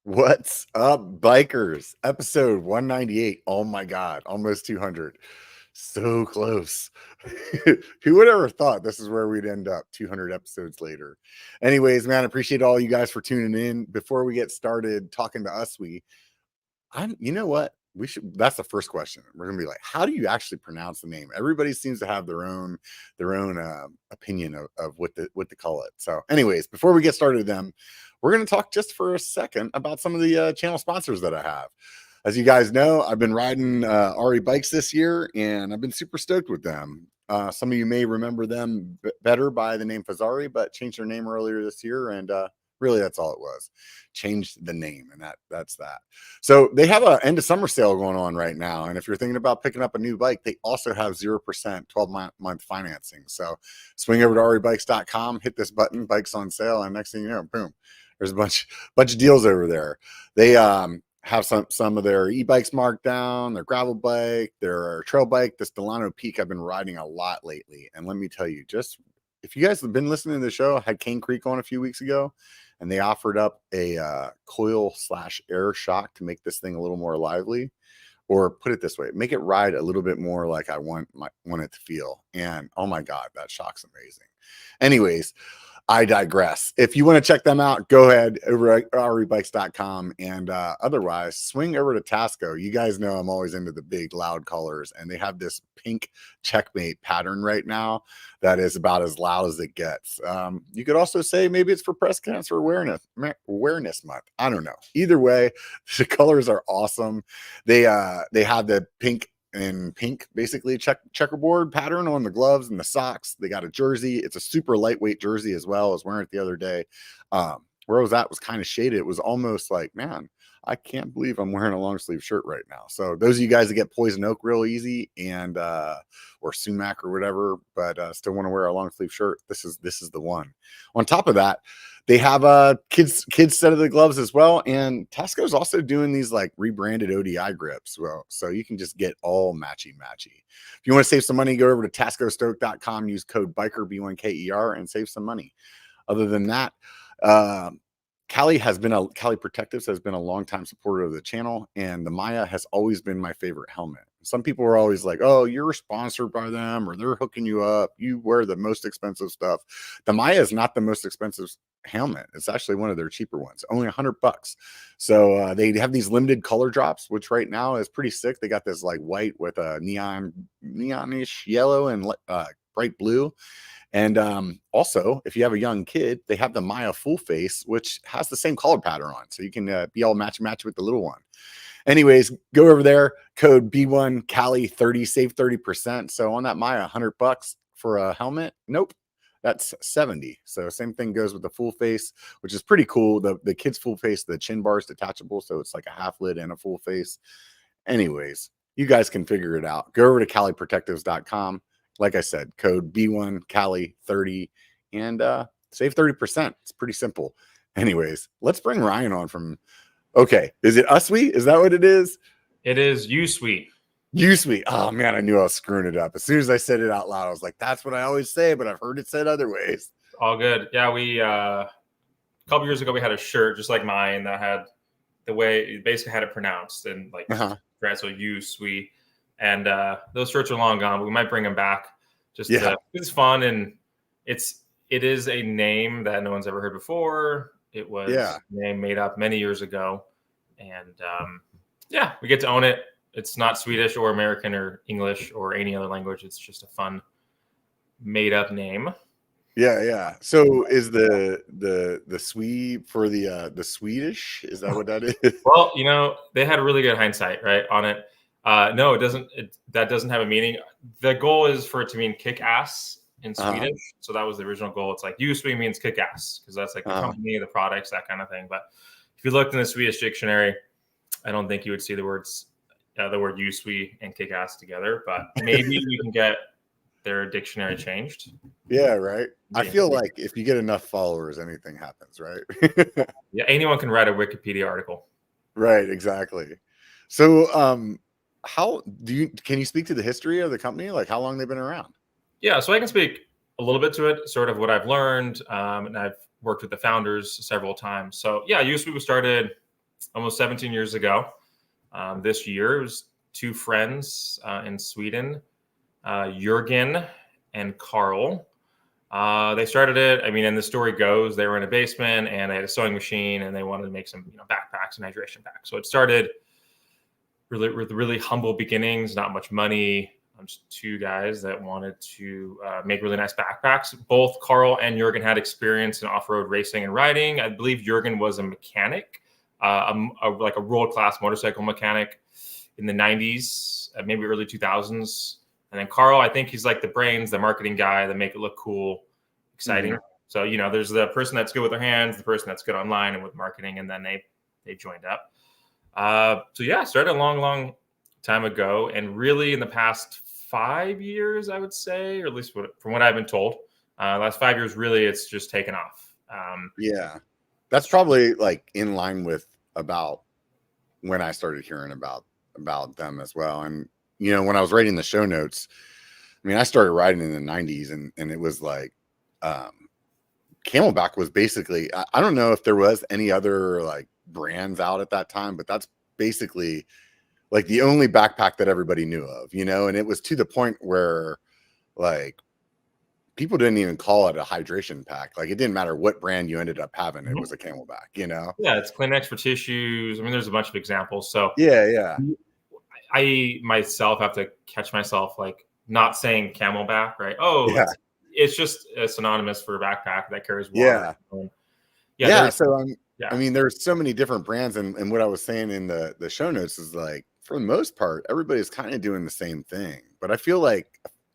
What's up, bikers? Episode 198. Oh my God, almost 200. So close. Who would ever thought this is where we'd end up 200 episodes later? Anyways, man, I appreciate all you guys for tuning in. Before we get started talking to USWE, you know what? We should, that's the first question. We're gonna be like, how do you actually pronounce the name? Everybody seems to have their own opinion of what to call it. So, anyways, before we get started with them, we're gonna talk just for a second about some of the channel sponsors that I have. As you guys know, I've been riding RE bikes this year, and I've been super stoked with them. Some of you may remember them better by the name Fazari, but changed their name earlier this year, and really that's all it was. Changed the name, and that's that. So they have a end of summer sale going on right now, and if you're thinking about picking up a new bike, they also have 0% 12-month financing. So swing over to rebikes.com, hit this button, bikes on sale, and next thing you know, boom, there's a bunch of deals over there. They have some of their e-bikes marked down, their gravel bike, their trail bike. This Delano Peak I've been riding a lot lately, and let me tell you, just if you guys have been listening to the show, I had Cane Creek on a few weeks ago, and they offered up a coil/air shock to make this thing a little more lively, or put it this way, make it ride a little bit more like I want it to feel. And oh my God, that shock's amazing. Anyways, I digress. If you want to check them out, go ahead over at rebikes.com, and otherwise swing over to Tasco. You guys know I'm always into the big loud colors, and they have this pink checkmate pattern right now that is about as loud as it gets. You could also say maybe it's for breast cancer awareness month. I don't know. Either way, the colors are awesome. They have the pink and pink, basically checkerboard pattern on the gloves and the socks. They got a jersey. It's a super lightweight jersey as well. I was wearing it the other day. Where I was at was kind of shaded. It was almost like, man, I can't believe I'm wearing a long sleeve shirt right now. So those of you guys that get Poison Oak real easy, and or sumac or whatever, but still want to wear a long sleeve shirt, this is the one. On top of that, they have a kids set of the gloves as well, and Tasco's also doing these like rebranded ODI grips. Well, so you can just get all matchy. If you want to save some money, go over to tascostoke.com, use code biker B1KER, and save some money. Other than that, Cali Protectives has been a longtime supporter of the channel, and the Maya has always been my favorite helmet. Some people are always like, oh, you're sponsored by them, or they're hooking you up. You wear the most expensive stuff. The Maya is not the most expensive helmet. It's actually one of their cheaper ones, only $100. So they have these limited color drops, which right now is pretty sick. They got this like white with a neonish yellow and bright blue. And also, if you have a young kid, they have the Maya full face, which has the same color pattern on. So you can be all match with the little one. Anyways, go over there, code B1Cali30, save 30%. So on that Maya, $100 for a helmet. Nope, that's 70. So same thing goes with the full face, which is pretty cool. The kid's full face, the chin bar is detachable. So it's like a half lid and a full face. Anyways, you guys can figure it out. Go over to CaliProtectives.com. Like I said, code B1Cali30 and save 30%. It's pretty simple. Anyways, let's bring Ryan on from, okay, is it USWE? Is that what it is? It is USWE. USWE. Oh, man, I knew I was screwing it up. As soon as I said it out loud, I was like, that's what I always say, but I've heard it said other ways. All good. Yeah, we a couple years ago, we had a shirt just like mine that had the way it basically had it pronounced, and like so USWE. And those shirts are long gone, but we might bring them back. It's fun, and it is a name that no one's ever heard before. It was a name made up many years ago, and we get to own it. It's not Swedish or American or English or any other language. It's just a fun made up name. Yeah. So is the Swede for the Swedish? Is that what that is? Well, they had a really good hindsight, right, on it. No, it doesn't. That doesn't have a meaning. The goal is for it to mean kick ass in Swedish. So that was the original goal. It's like USWE means kick ass because that's like the company, the products, that kind of thing. But if you looked in the Swedish dictionary, I don't think you would see the word USWE and kick ass together. But maybe we can get their dictionary changed. Yeah, right. I feel like if you get enough followers, anything happens, right? Yeah, anyone can write a Wikipedia article. Right, exactly. So can you speak to the history of the company, like how long they've been around? Yeah, so I can speak a little bit to it, sort of what I've learned, and I've worked with the founders several times. So yeah, USWE was started almost 17 years ago. This year, it was two friends in Sweden, Jürgen and Carl. They started it. I mean, and the story goes, they were in a basement and they had a sewing machine and they wanted to make some, backpacks and hydration packs. So it started with really humble beginnings, not much money. Just two guys that wanted to make really nice backpacks. Both Carl and Jürgen had experience in off-road racing and riding. I believe Jürgen was a mechanic, like a world-class motorcycle mechanic in the 90s, maybe early 2000s. And then Carl, I think he's like the brains, the marketing guy that make it look cool, exciting. So, there's the person that's good with their hands, the person that's good online and with marketing, and then they joined up. So yeah, started a long time ago, and really in the past 5 years, I would say, or at least from what I've been told, last 5 years, really, it's just taken off. Yeah, that's probably like in line with about when I started hearing about them as well. And when I was writing the show notes, I mean, I started riding in the 90s, and it was like Camelbak was basically, I don't know if there was any other like brands out at that time, but that's basically like the only backpack that everybody knew of, and it was to the point where like people didn't even call it a hydration pack. Like it didn't matter what brand you ended up having. It was a Camelbak, Yeah, it's Kleenex for tissues. I mean, there's a bunch of examples. So yeah. I myself have to catch myself like not saying Camelbak, right? Oh, yeah. It's just synonymous for a backpack that carries water. Yeah. So I mean, there's so many different brands, and what I was saying in the show notes is like, for the most part, everybody's kind of doing the same thing. But I feel like,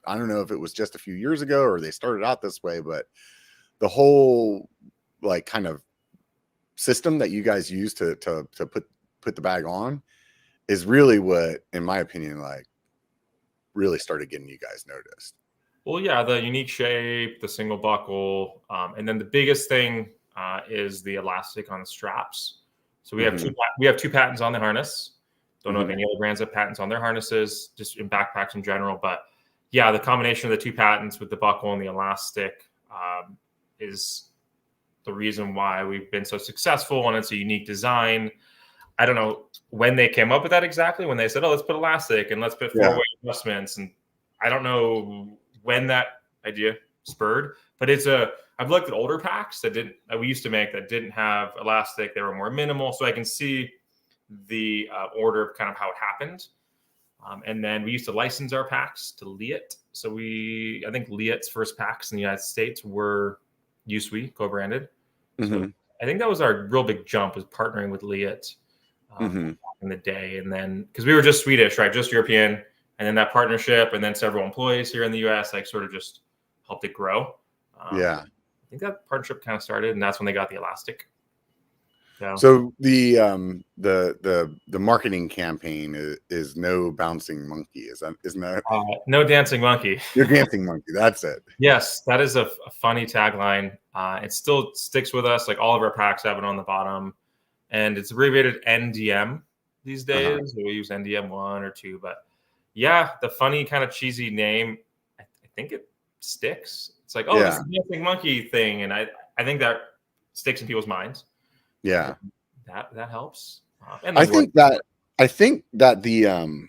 I don't know if it was just a few years ago or they started out this way, but the whole like kind of system that you guys use to put the bag on is really what, in my opinion, like really started getting you guys noticed. Well, yeah, the unique shape, the single buckle, and then the biggest thing is the elastic on the straps. So we have two patents on the harness. Don't know if any other brands have patents on their harnesses, just in backpacks in general. But yeah, the combination of the two patents with the buckle and the elastic is the reason why we've been so successful, and it's a unique design. I don't know when they came up with that exactly, when they said, oh, let's put elastic and let's put four-way adjustments. And I don't know when that idea spurred, but I've looked at older packs that we used to make that didn't have elastic. They were more minimal. So I can see the order of kind of how it happened. And then we used to license our packs to Liat. So I think Liat's first packs in the United States were USWE co-branded. So I think that was our real big jump, was partnering with Liat in the day. And then, because we were just Swedish, right? Just European. And then that partnership, and then several employees here in the US, like sort of just helped it grow. I think that partnership kind of started, and that's when they got the elastic. So the marketing campaign is no bouncing monkey. Isn't that no dancing monkey? Your dancing monkey. That's it. Yes, that is a funny tagline. It still sticks with us. Like all of our packs have it on the bottom, and it's abbreviated NDM these days. So we use NDM 1 or 2, but yeah, the funny kind of cheesy name, I think it sticks. It's like, oh, this dancing monkey thing, and I think that sticks in people's minds. Yeah, that helps. I think that the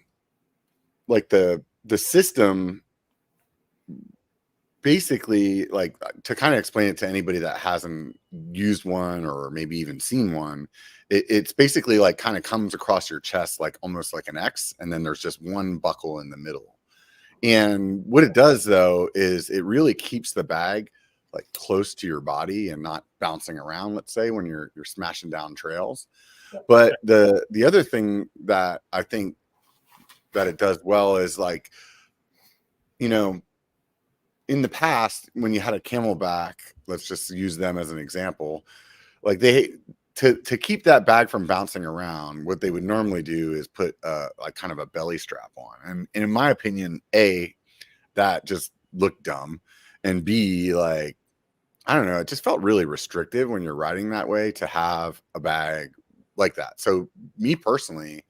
like the system, basically, like, to kind of explain it to anybody that hasn't used one or maybe even seen one, it's basically like kind of comes across your chest like almost like an X, and then there's just one buckle in the middle. And what it does though is it really keeps the bag like close to your body and not bouncing around, let's say, when you're smashing down trails. But the other thing that I think that it does well is, like, in the past, when you had a Camelbak, let's just use them as an example, like to keep that bag from bouncing around, what they would normally do is put like kind of a belly strap on. And in my opinion, A, that just looked dumb. And B, like, I don't know, it just felt really restrictive when you're riding that way to have a bag like that. So me personally,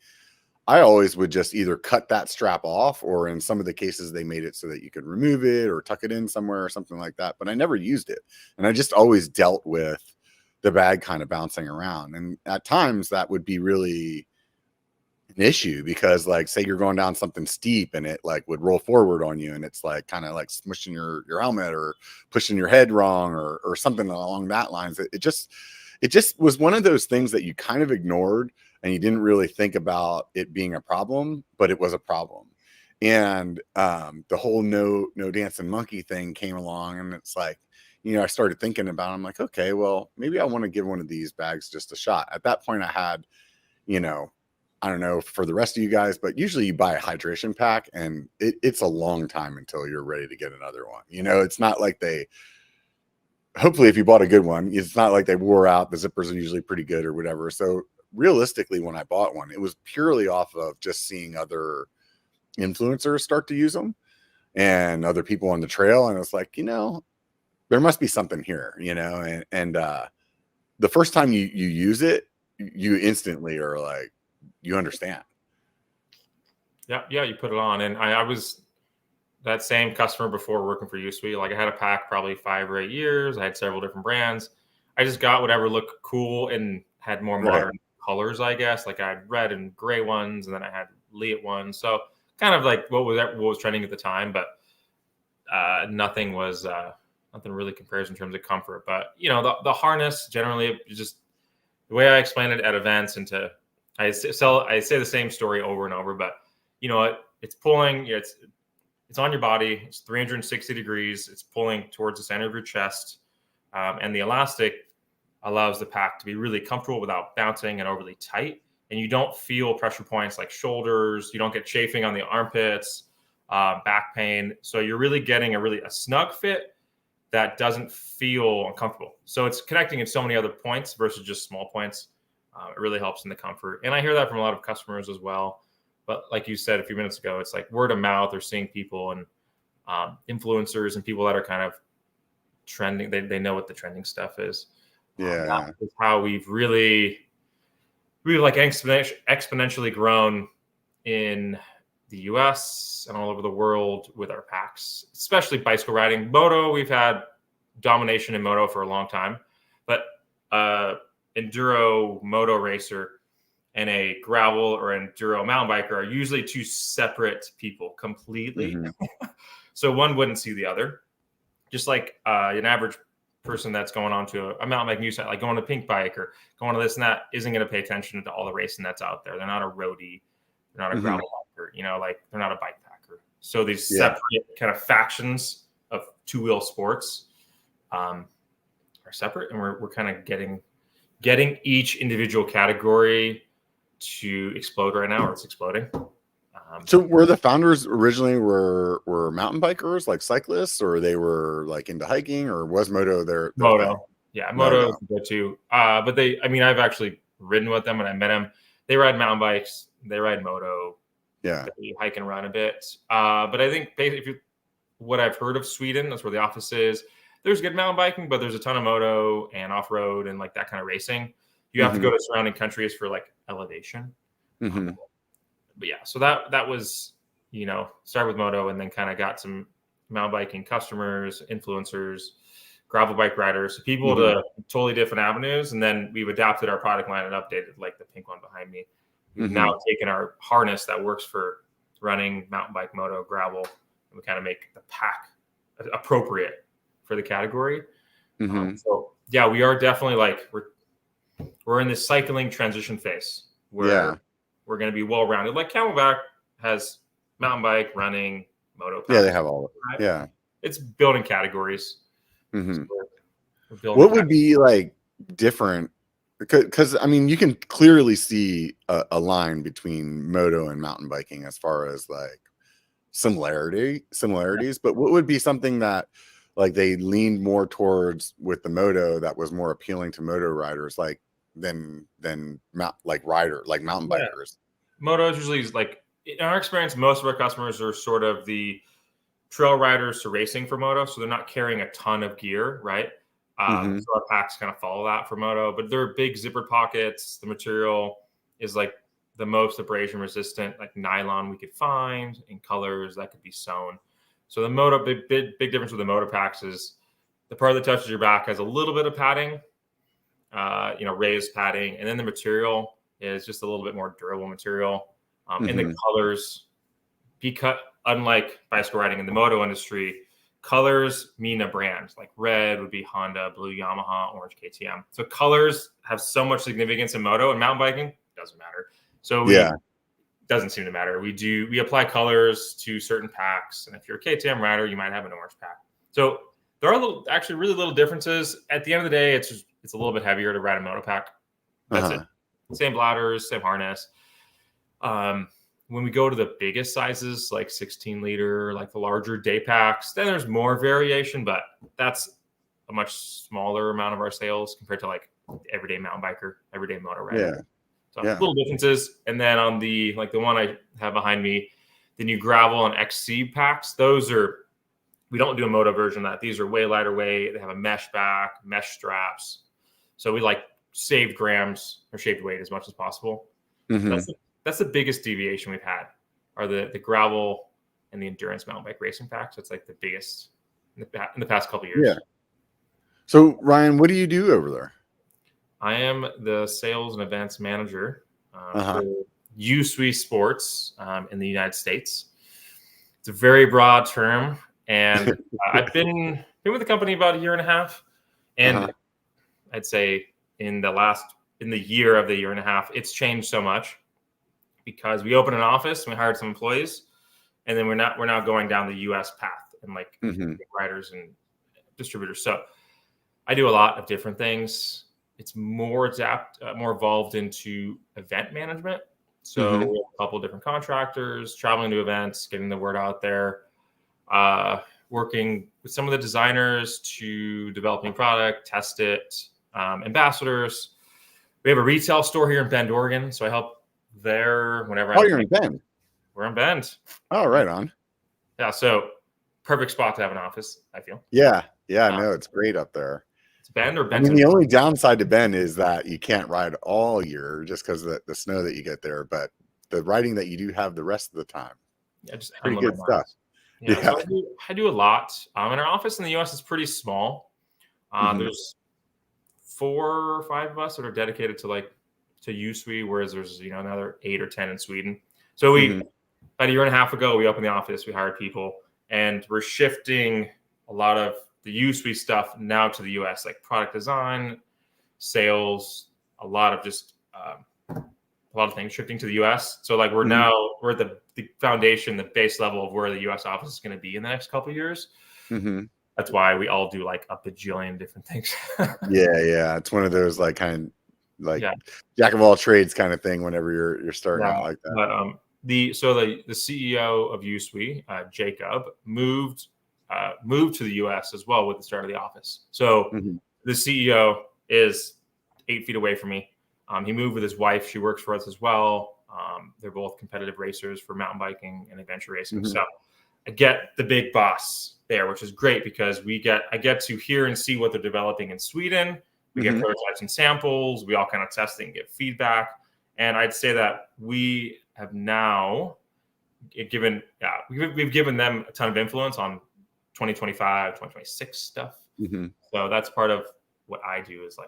I always would just either cut that strap off, or in some of the cases they made it so that you could remove it or tuck it in somewhere or something like that. But I never used it. And I just always dealt with the bag kind of bouncing around. And at times that would be really an issue, because like, say you're going down something steep and it like would roll forward on you, and it's like kind of like smushing your helmet or pushing your head wrong or something along that lines. It just was one of those things that you kind of ignored, and you didn't really think about it being a problem, but it was a problem. And the whole no dancing monkey thing came along, and it's like, I started thinking about it. I'm like, okay, well, maybe I want to give one of these bags just a shot. At that point I had, I don't know for the rest of you guys, but usually you buy a hydration pack and it's a long time until you're ready to get another one. It's not like hopefully if you bought a good one, it's not like they wore out. The zippers are usually pretty good or whatever. So realistically, when I bought one, it was purely off of just seeing other influencers start to use them and other people on the trail. And it's like, there must be something here, and the first time you use it, you instantly are like, you understand. Yeah. You put it on. And I was that same customer before working for USWE. Like I had a pack probably 5 or 8 years. I had several different brands. I just got whatever looked cool and had more modern colors, I guess. Like I had red and gray ones, and then I had Leot ones. So kind of like what was trending at the time, but nothing really compares in terms of comfort. But the harness generally, just the way I explain it at events, and I say the same story over and over, but it's pulling, it's on your body. It's 360 degrees. It's pulling towards the center of your chest. And the elastic allows the pack to be really comfortable without bouncing and overly tight. And you don't feel pressure points like shoulders. You don't get chafing on the armpits, back pain. So you're really getting a snug fit that doesn't feel uncomfortable. So it's connecting in so many other points versus just small points. It really helps in the comfort. And I hear that from a lot of customers as well. But like you said a few minutes ago, it's like word of mouth, or seeing people and influencers and people that are kind of trending. They know what the trending stuff is. Yeah. That is how we've like exponentially grown in the US and all over the world with our packs, especially bicycle riding. Moto, we've had domination in moto for a long time, but enduro moto racer and a gravel or enduro mountain biker are usually two separate people completely. Mm-hmm. So one wouldn't see the other. Just like an average person that's going on to a mountain bike news site, like going to Pink Bike or going to this and that, isn't going to pay attention to all the racing that's out there. They're not a roadie. They're not a gravel biker, like they're not a bike packer. So these separate kind of factions of two-wheel sports are separate, and we're kind of getting each individual category to explode right now, or it's exploding. So were the founders originally were mountain bikers, like cyclists, or they were like into hiking, or was moto their moto thing? Yeah, moto is good too. But I've actually ridden with them when I met them. They ride mountain bikes, they ride moto, they hike and run a bit. But I think what I've heard of Sweden, that's where the office is, there's good mountain biking, but there's a ton of moto and off-road and like that kind of racing. You have to go to surrounding countries for like elevation. But yeah, so that was, started with moto, and then kind of got some mountain biking customers, influencers, gravel bike riders, people to totally different avenues. And then we've adapted our product line and updated, like the pink one behind me. We've now taken our harness that works for running, mountain bike, moto, gravel, and we kind of make the pack appropriate for the category. So yeah, we are definitely like, we're in this cycling transition phase where we're going to be well-rounded. Like Camelbak has mountain bike, running, moto. Yeah, they have all of it. Right? Yeah. It's building categories. So what would be like different? Because I mean, you can clearly see a line between moto and mountain biking as far as like similarities. But what would be something that like they leaned more towards with the moto that was more appealing to moto riders, like than mountain bikers? Moto is usually, like, in our experience, most of our customers are sort of the trail riders to racing for moto, so they're not carrying a ton of gear, right? So our packs kind of follow that for moto, but they're big zippered pockets. The material is like the most abrasion resistant, like nylon we could find in colors that could be sewn. So the moto, big difference with the moto packs is the part that touches your back has a little bit of padding, raised padding, and then the material is just a little bit more durable material. And the colors, because unlike bicycle riding in the moto industry, colors mean a brand. Like red would be Honda, blue Yamaha, orange KTM. So colors have so much significance in moto, and mountain biking doesn't matter. So doesn't seem to matter. We apply colors to certain packs, and if you're a KTM rider, you might have an orange pack. So there are actually really little differences. At the end of the day, it's a little bit heavier to ride a moto pack. That's it. Same bladders, same harness. When we go to the biggest sizes, like 16 liter, like the larger day packs, then there's more variation, but that's a much smaller amount of our sales compared to like everyday mountain biker, everyday moto rider. So little differences. And then on the one I have behind me, the new gravel and XC packs, we don't do a moto version of that. These are way lighter weight. They have a mesh back, mesh straps. So we save grams or shaved weight as much as possible. That's the biggest deviation we've had, are the gravel and the endurance mountain bike racing packs. That's like the biggest in the past couple of years. Yeah. So Ryan, what do you do over there? I am the sales and events manager for USWE Sports in the United States. It's a very broad term, and I've been with the company about a year and a half, and I'd say in the year and a half, it's changed so much because we opened an office and we hired some employees, and then we're now going down the US path and riders and distributors. So I do a lot of different things. It's more evolved into event management. So we have a couple of different contractors traveling to events, getting the word out there, working with some of the designers to develop new product, test it, ambassadors. We have a retail store here in Bend, Oregon. So I help there whenever you're in Bend. We're in Bend. Oh, right on. Yeah. So perfect spot to have an office, I feel. Yeah. No, it's great up there. Bend or Benton? I mean, the only downside to Bend is that you can't ride all year just because of the snow that you get there. But the riding that you do have the rest of the time, just pretty good stuff. Yeah. So I do a lot. And our office in the US is pretty small. There's 4 or 5 of us that are dedicated to USWE, whereas there's another 8 or 10 in Sweden. So about a year and a half ago, we opened the office. We hired people, and we're shifting a lot of the USWE stuff now to the US, like product design, sales, a lot of things shifting to the US. So we're at the foundation, the base level of where the US office is going to be in the next couple of years. That's why we all do a bajillion different things. Yeah. It's one of those jack of all trades kind of thing whenever you're starting out like that. But the CEO of USWE, Jacob, moved to the US as well with the start of the office. So the CEO is 8 feet away from me. He moved with his wife. She works for us as well. They're both competitive racers for mountain biking and adventure racing. So I get the big boss there, which is great because I get to hear and see what they're developing in Sweden. We get prototypes and samples. We all kind of test it and get feedback. And I'd say that we have now we've given them a ton of influence on 2025, 2026 stuff. So that's part of what I do, is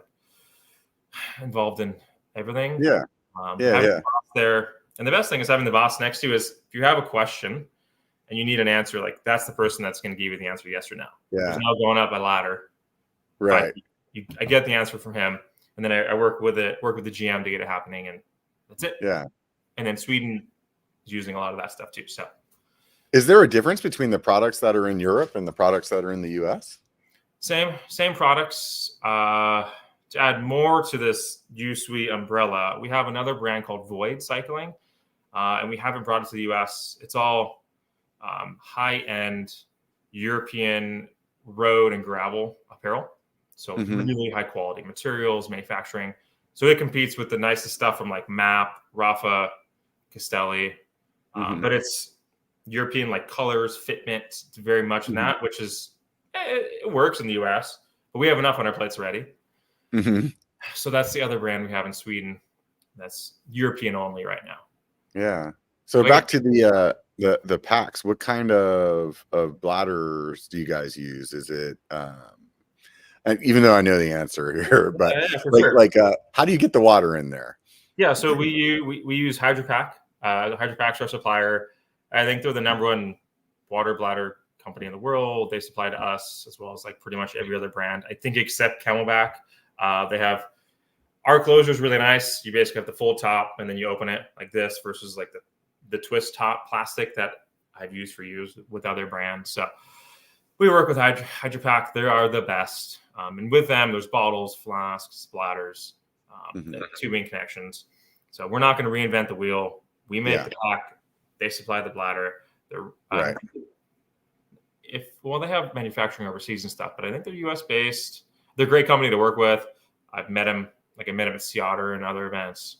involved in everything. Having the boss there. And the best thing is having the boss next to you is, if you have a question and you need an answer, that's the person that's going to give you the answer yes or no. There's no going up a ladder. Right. I get the answer from him, and then I work with the GM to get it happening, and that's it. Yeah. And then Sweden is using a lot of that stuff too. So is there a difference between the products that are in Europe and the products that are in the US? Same products. To add more to this USWE umbrella, we have another brand called Void Cycling, and we haven't brought it to the US. It's all high-end European road and gravel apparel. So really high-quality materials, manufacturing. So it competes with the nicest stuff from MAP, Rafa, Castelli. But it's European colors, fitment. It's very much in that, which is, it works in the US, but we have enough on our plates already. So that's the other brand we have in Sweden. That's European only right now. Yeah. So back to the packs. What kind of bladders do you guys use? Is it And even though I know the answer here, but Yeah, for sure. how do you get the water in there? Yeah, so we use HydroPack. HydroPack's our supplier. I think they're the number one water bladder company in the world. They supply to us as well as like pretty much every other brand, I think, except Camelbak. They have our closure is really nice. You basically have the full top, and then you open it like this versus like the twist top plastic that I've used for years with other brands. So we work with HydroPack. They are the best. And with them, there's bottles, flasks, bladders, tubing connections. So we're not going to reinvent the wheel. We make the pack. They supply the bladder. They're Right. They have manufacturing overseas and stuff, but I think they're US based. They're a great company to work with. I've met them. Like I met him at Seattle and other events.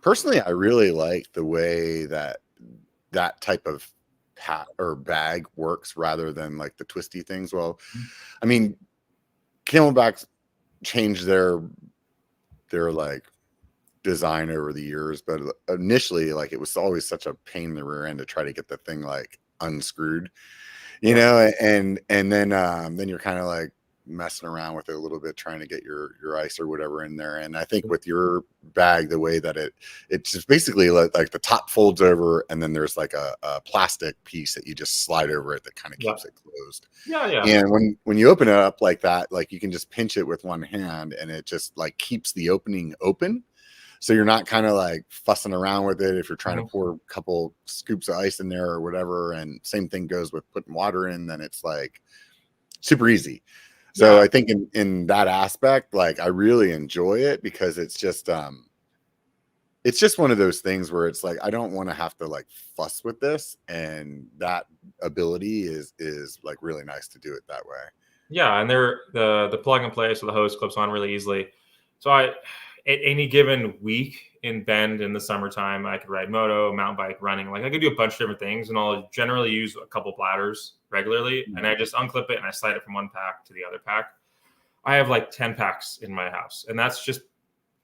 Personally, I really like the way that type of hat or bag works rather than like the twisty things. Well, I mean, Camelback's changed their like design over the years, but initially, like, it was always such a pain in the rear end to try to get the thing like unscrewed, you know, and then you're kind of like messing around with it a little bit, trying to get your ice or whatever in there. And I think with your bag, the way that it's just basically like the top folds over, and then there's like a plastic piece that you just slide over it that kind of keeps it closed. And when you open it up like that, like you can just pinch it with one hand, and it just like keeps the opening open. So you're not kind of like fussing around with it if you're trying to pour a couple scoops of ice in there or whatever. And same thing goes with putting water in, then it's like super easy. So I think in that aspect, like I really enjoy it because it's just one of those things where it's like, I don't want to have to like fuss with this. And that ability is like really nice to do it that way. Yeah. And they're the plug and play. So the hose clips on really easily. So at any given week in Bend in the summertime, I could ride moto, mountain bike, running. Like I could do a bunch of different things, and I'll generally use a couple bladders regularly. And I just unclip it and I slide it from one pack to the other pack. I have like 10 packs in my house, and that's just,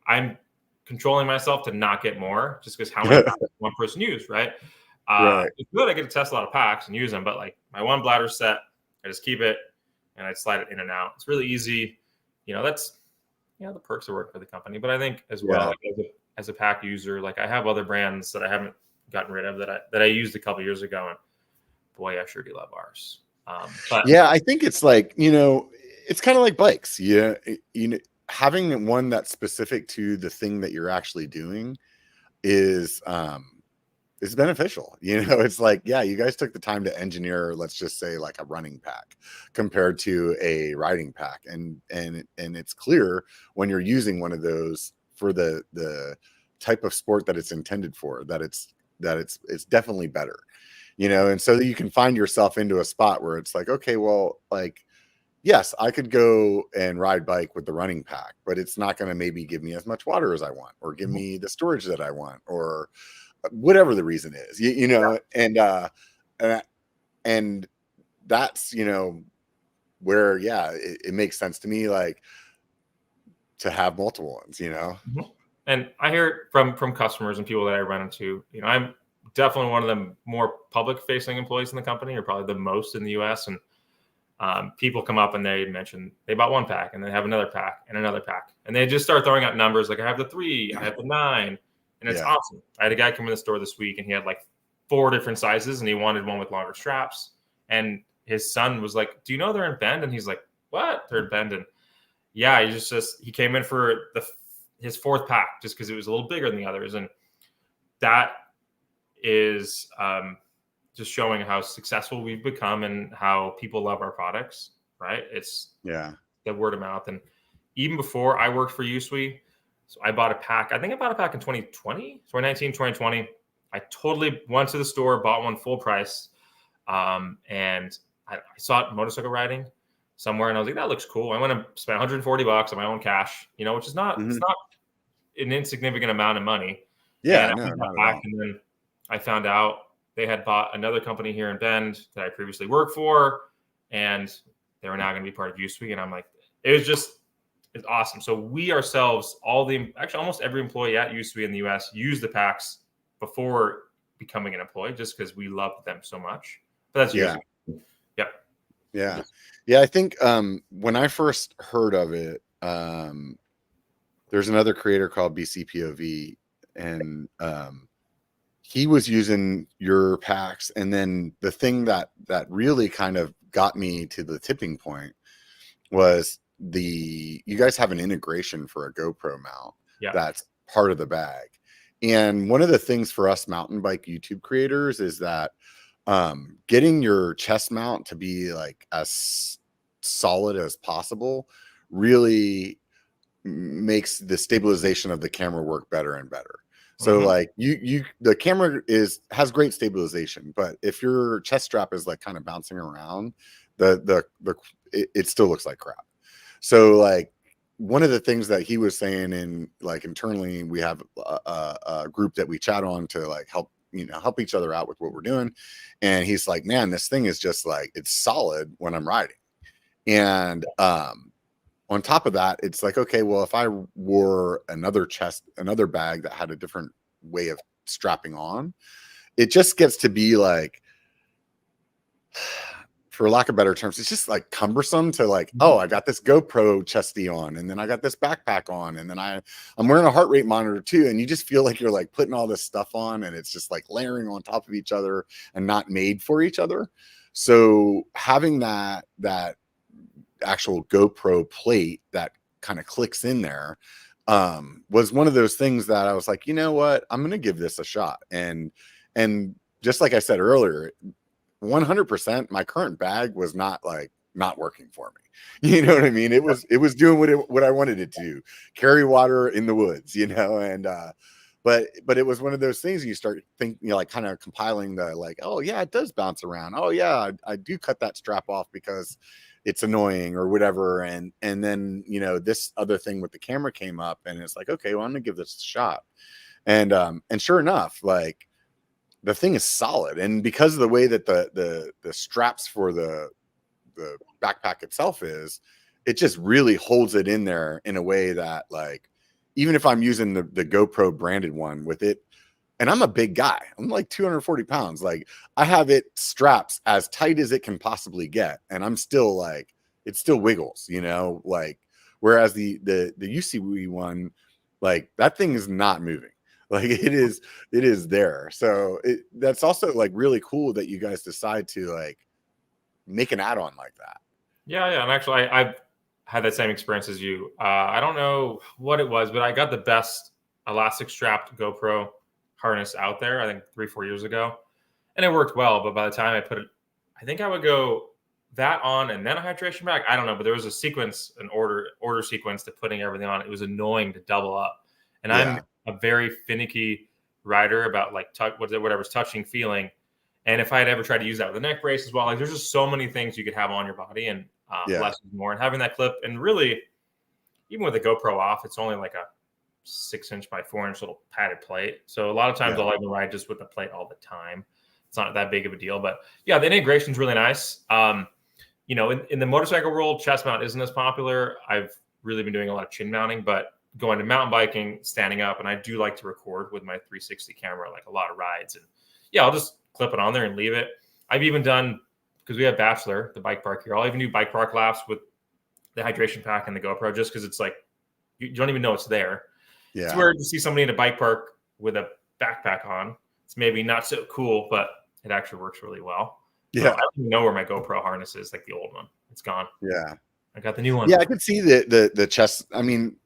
I'm controlling myself to not get more just because how many packs one person use, right? It's good. I get to test a lot of packs and use them, but like my one bladder set, I just keep it and I slide it in and out. It's really easy. That's, the perks of working for the company. But I think as well, like as a pack user, like I have other brands that I haven't gotten rid of that I used a couple years ago, and boy, I sure do love ours. But I think it's like, it's kind of like bikes. Having one that's specific to the thing that you're actually doing is beneficial. It's like, you guys took the time to engineer, let's just say like a running pack compared to a riding pack. And it's clear when you're using one of those for the type of sport that it's intended for, that it's definitely better, and so you can find yourself into a spot where it's like, okay, well, like, yes, I could go and ride bike with the running pack, but it's not going to maybe give me as much water as I want, or give me the storage that I want, or whatever the reason is, and that's, where, it makes sense to me, like, to have multiple ones, And I hear it from customers and people that I run into, I'm definitely one of the more public facing employees in the company, or probably the most in the US. And people come up and they mention they bought one pack and they have another pack and another pack. And they just start throwing out numbers. Like I have the 3, I have the 9. And it's awesome. I had a guy come in the store this week and he had like 4 different sizes, and he wanted one with longer straps. And his son was like, do you know they're in Bend? And he's like, what? They're in Bend. And he came in for his 4th pack just because it was a little bigger than the others. And that is just showing how successful we've become and how people love our products, right? It's the word of mouth. And even before I worked for USWE, so I bought a pack. I think I bought a pack in 2020, 2019, 2020. I totally went to the store, bought one full price. And I saw it motorcycle riding somewhere, and I was like, that looks cool. I went and spent $140 on my own cash, which is not, it's not an insignificant amount of money. Yeah, and I went back, and then I found out they had bought another company here in Bend that I previously worked for, and they were now going to be part of USWE. And I'm like, it's awesome. So we ourselves, almost every employee at USWE in the US use the packs before becoming an employee, just because we love them so much. But that's USWE. Yep. Yeah. Yeah. I think when I first heard of it, there's another creator called BCPOV, and he was using your packs. And then the thing that really kind of got me to the tipping point was you guys have an integration for a GoPro mount that's part of the bag. And one of the things for us mountain bike YouTube creators is that getting your chest mount to be like as solid as possible really makes the stabilization of the camera work better and better. So like the camera has great stabilization, but if your chest strap is like kind of bouncing around, it still looks like crap. So like one of the things that he was saying, in like internally, we have a group that we chat on to like help each other out with what we're doing. And he's like, man, this thing is just like, it's solid when I'm riding. And on top of that, it's like, okay, well, if I wore another bag that had a different way of strapping on, it just gets to be like, for lack of better terms, it's just like cumbersome to like, oh, I got this GoPro chesty on, and then I got this backpack on, and then I'm wearing a heart rate monitor too. And you just feel like you're like putting all this stuff on, and it's just like layering on top of each other and not made for each other. So having that actual GoPro plate that kind of clicks in there was one of those things that I was like, you know what, I'm going to give this a shot. And just like I said earlier, 100%, my current bag was not working for me. You know what I mean? It was doing what I wanted it to do, carry water in the woods, and but it was one of those things you start thinking, like kind of compiling the like, oh yeah, it does bounce around. Oh yeah, I do cut that strap off because it's annoying or whatever. And then, this other thing with the camera came up, and it's like, okay, well, I'm gonna give this a shot. And sure enough, like the thing is solid. And because of the way that the straps for the backpack itself it just really holds it in there in a way that, like, even if I'm using the GoPro branded one with it, and I'm a big guy, I'm like 240 pounds, like I have it straps as tight as it can possibly get, and I'm still like, it still wiggles, like, whereas the USWE one, like that thing is not moving. Like it is there. So that's also like really cool that you guys decide to like make an add-on like that. Yeah. And actually, I've had that same experience as you. I don't know what it was, but I got the best elastic strapped GoPro harness out there, I think 3-4 years ago, and it worked well. But by the time I put it, I think I would go that on and then a hydration bag. I don't know, but there was a sequence, an order sequence to putting everything on. It was annoying to double up, and I'm a very finicky rider about like whatever's touching, feeling. And if I had ever tried to use that with a neck brace as well, like there's just so many things you could have on your body, and less is more. And having that clip, and really, even with the GoPro off, it's only like a 6-inch by 4-inch little padded plate. So a lot of times I'll even ride just with the plate all the time. It's not that big of a deal, but yeah, the integration is really nice. In the motorcycle world, chest mount isn't as popular. I've really been doing a lot of chin mounting, but going to mountain biking, standing up, and I do like to record with my 360 camera, like a lot of rides. And yeah, I'll just clip it on there and leave it. I've even done, because we have Bachelor, the bike park here, I'll even do bike park laps with the hydration pack and the GoPro, just because it's like, you don't even know it's there. Yeah. It's weird to see somebody in a bike park with a backpack on. It's maybe not so cool, but it actually works really well. Yeah. So I don't even know where my GoPro harness is, like the old one. It's gone. Yeah. I got the new one. Yeah, I could see the chest. I mean,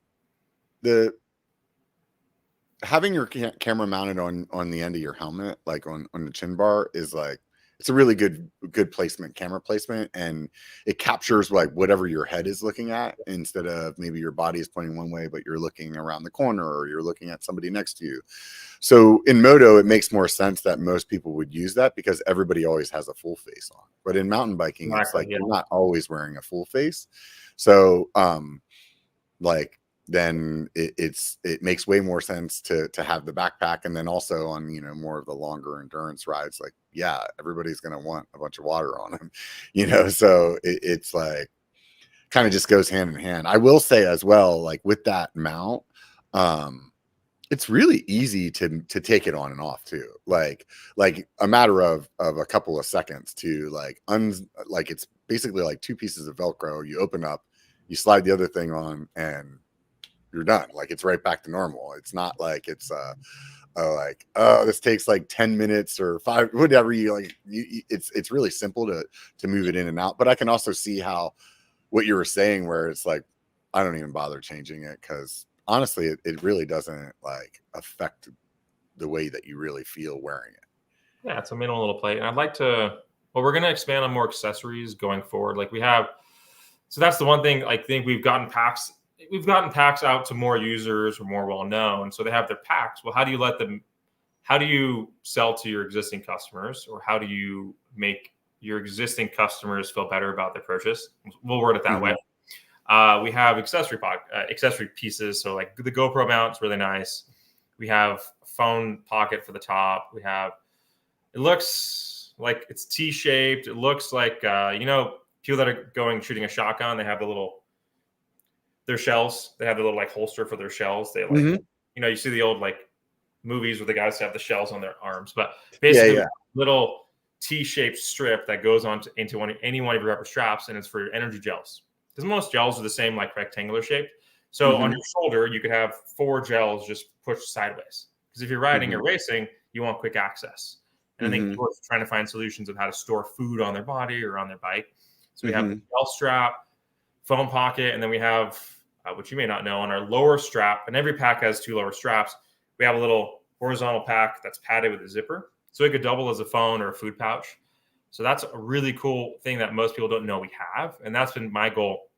having your camera mounted on the end of your helmet, like on the chin bar, is like, it's a really good placement, camera placement, and it captures like whatever your head is looking at, instead of maybe your body is pointing one way, but you're looking around the corner or you're looking at somebody next to you. So in moto, it makes more sense that most people would use that, because everybody always has a full face on. But in mountain biking, it's like you're not always wearing a full face. So like, then it makes way more sense to have the backpack. And then also on, more of the longer endurance rides, like, yeah, everybody's going to want a bunch of water on them, so it's like kind of just goes hand in hand. I will say as well, like with that mount, it's really easy to take it on and off too. Like a matter of a couple of seconds to like like it's basically like two pieces of Velcro. You open up, you slide the other thing on, and you're done. Like it's right back to normal. It's not like it's like, oh, this takes like 10 minutes or 5, whatever you like. It's really simple to move it in and out. But I can also see how what you were saying, where it's like, I don't even bother changing it because honestly, it really doesn't like affect the way that you really feel wearing it. Yeah, it's a minimal little plate. And I'd like to, well, we're going to expand on more accessories going forward. Like we have, so that's the one thing I think we've gotten packs out to more users or more well-known. So they have their packs. Well, how do you sell to your existing customers, or how do you make your existing customers feel better about their purchase? We'll word it that way. We have accessory pieces. So like the GoPro mount's really nice. We have a phone pocket for the top. It looks like it's T-shaped. It looks like, people that are shooting a shotgun, they have their shells. They have the little like holster for their shells. They like, you see the old like movies where the guys have the shells on their arms, but basically little T-shaped strip that goes into any one of your upper straps, and it's for your energy gels. Because most gels are the same, like rectangular shaped. So on your shoulder, you could have 4 gels just pushed sideways. Because if you're riding or racing, you want quick access. And I think people are trying to find solutions of how to store food on their body or on their bike. So we have the gel strap, phone pocket, and then we have, which you may not know, on our lower strap, and every pack has 2 lower straps, we have a little horizontal pack that's padded with a zipper. So it could double as a phone or a food pouch. So that's a really cool thing that most people don't know we have. And that's been my goal,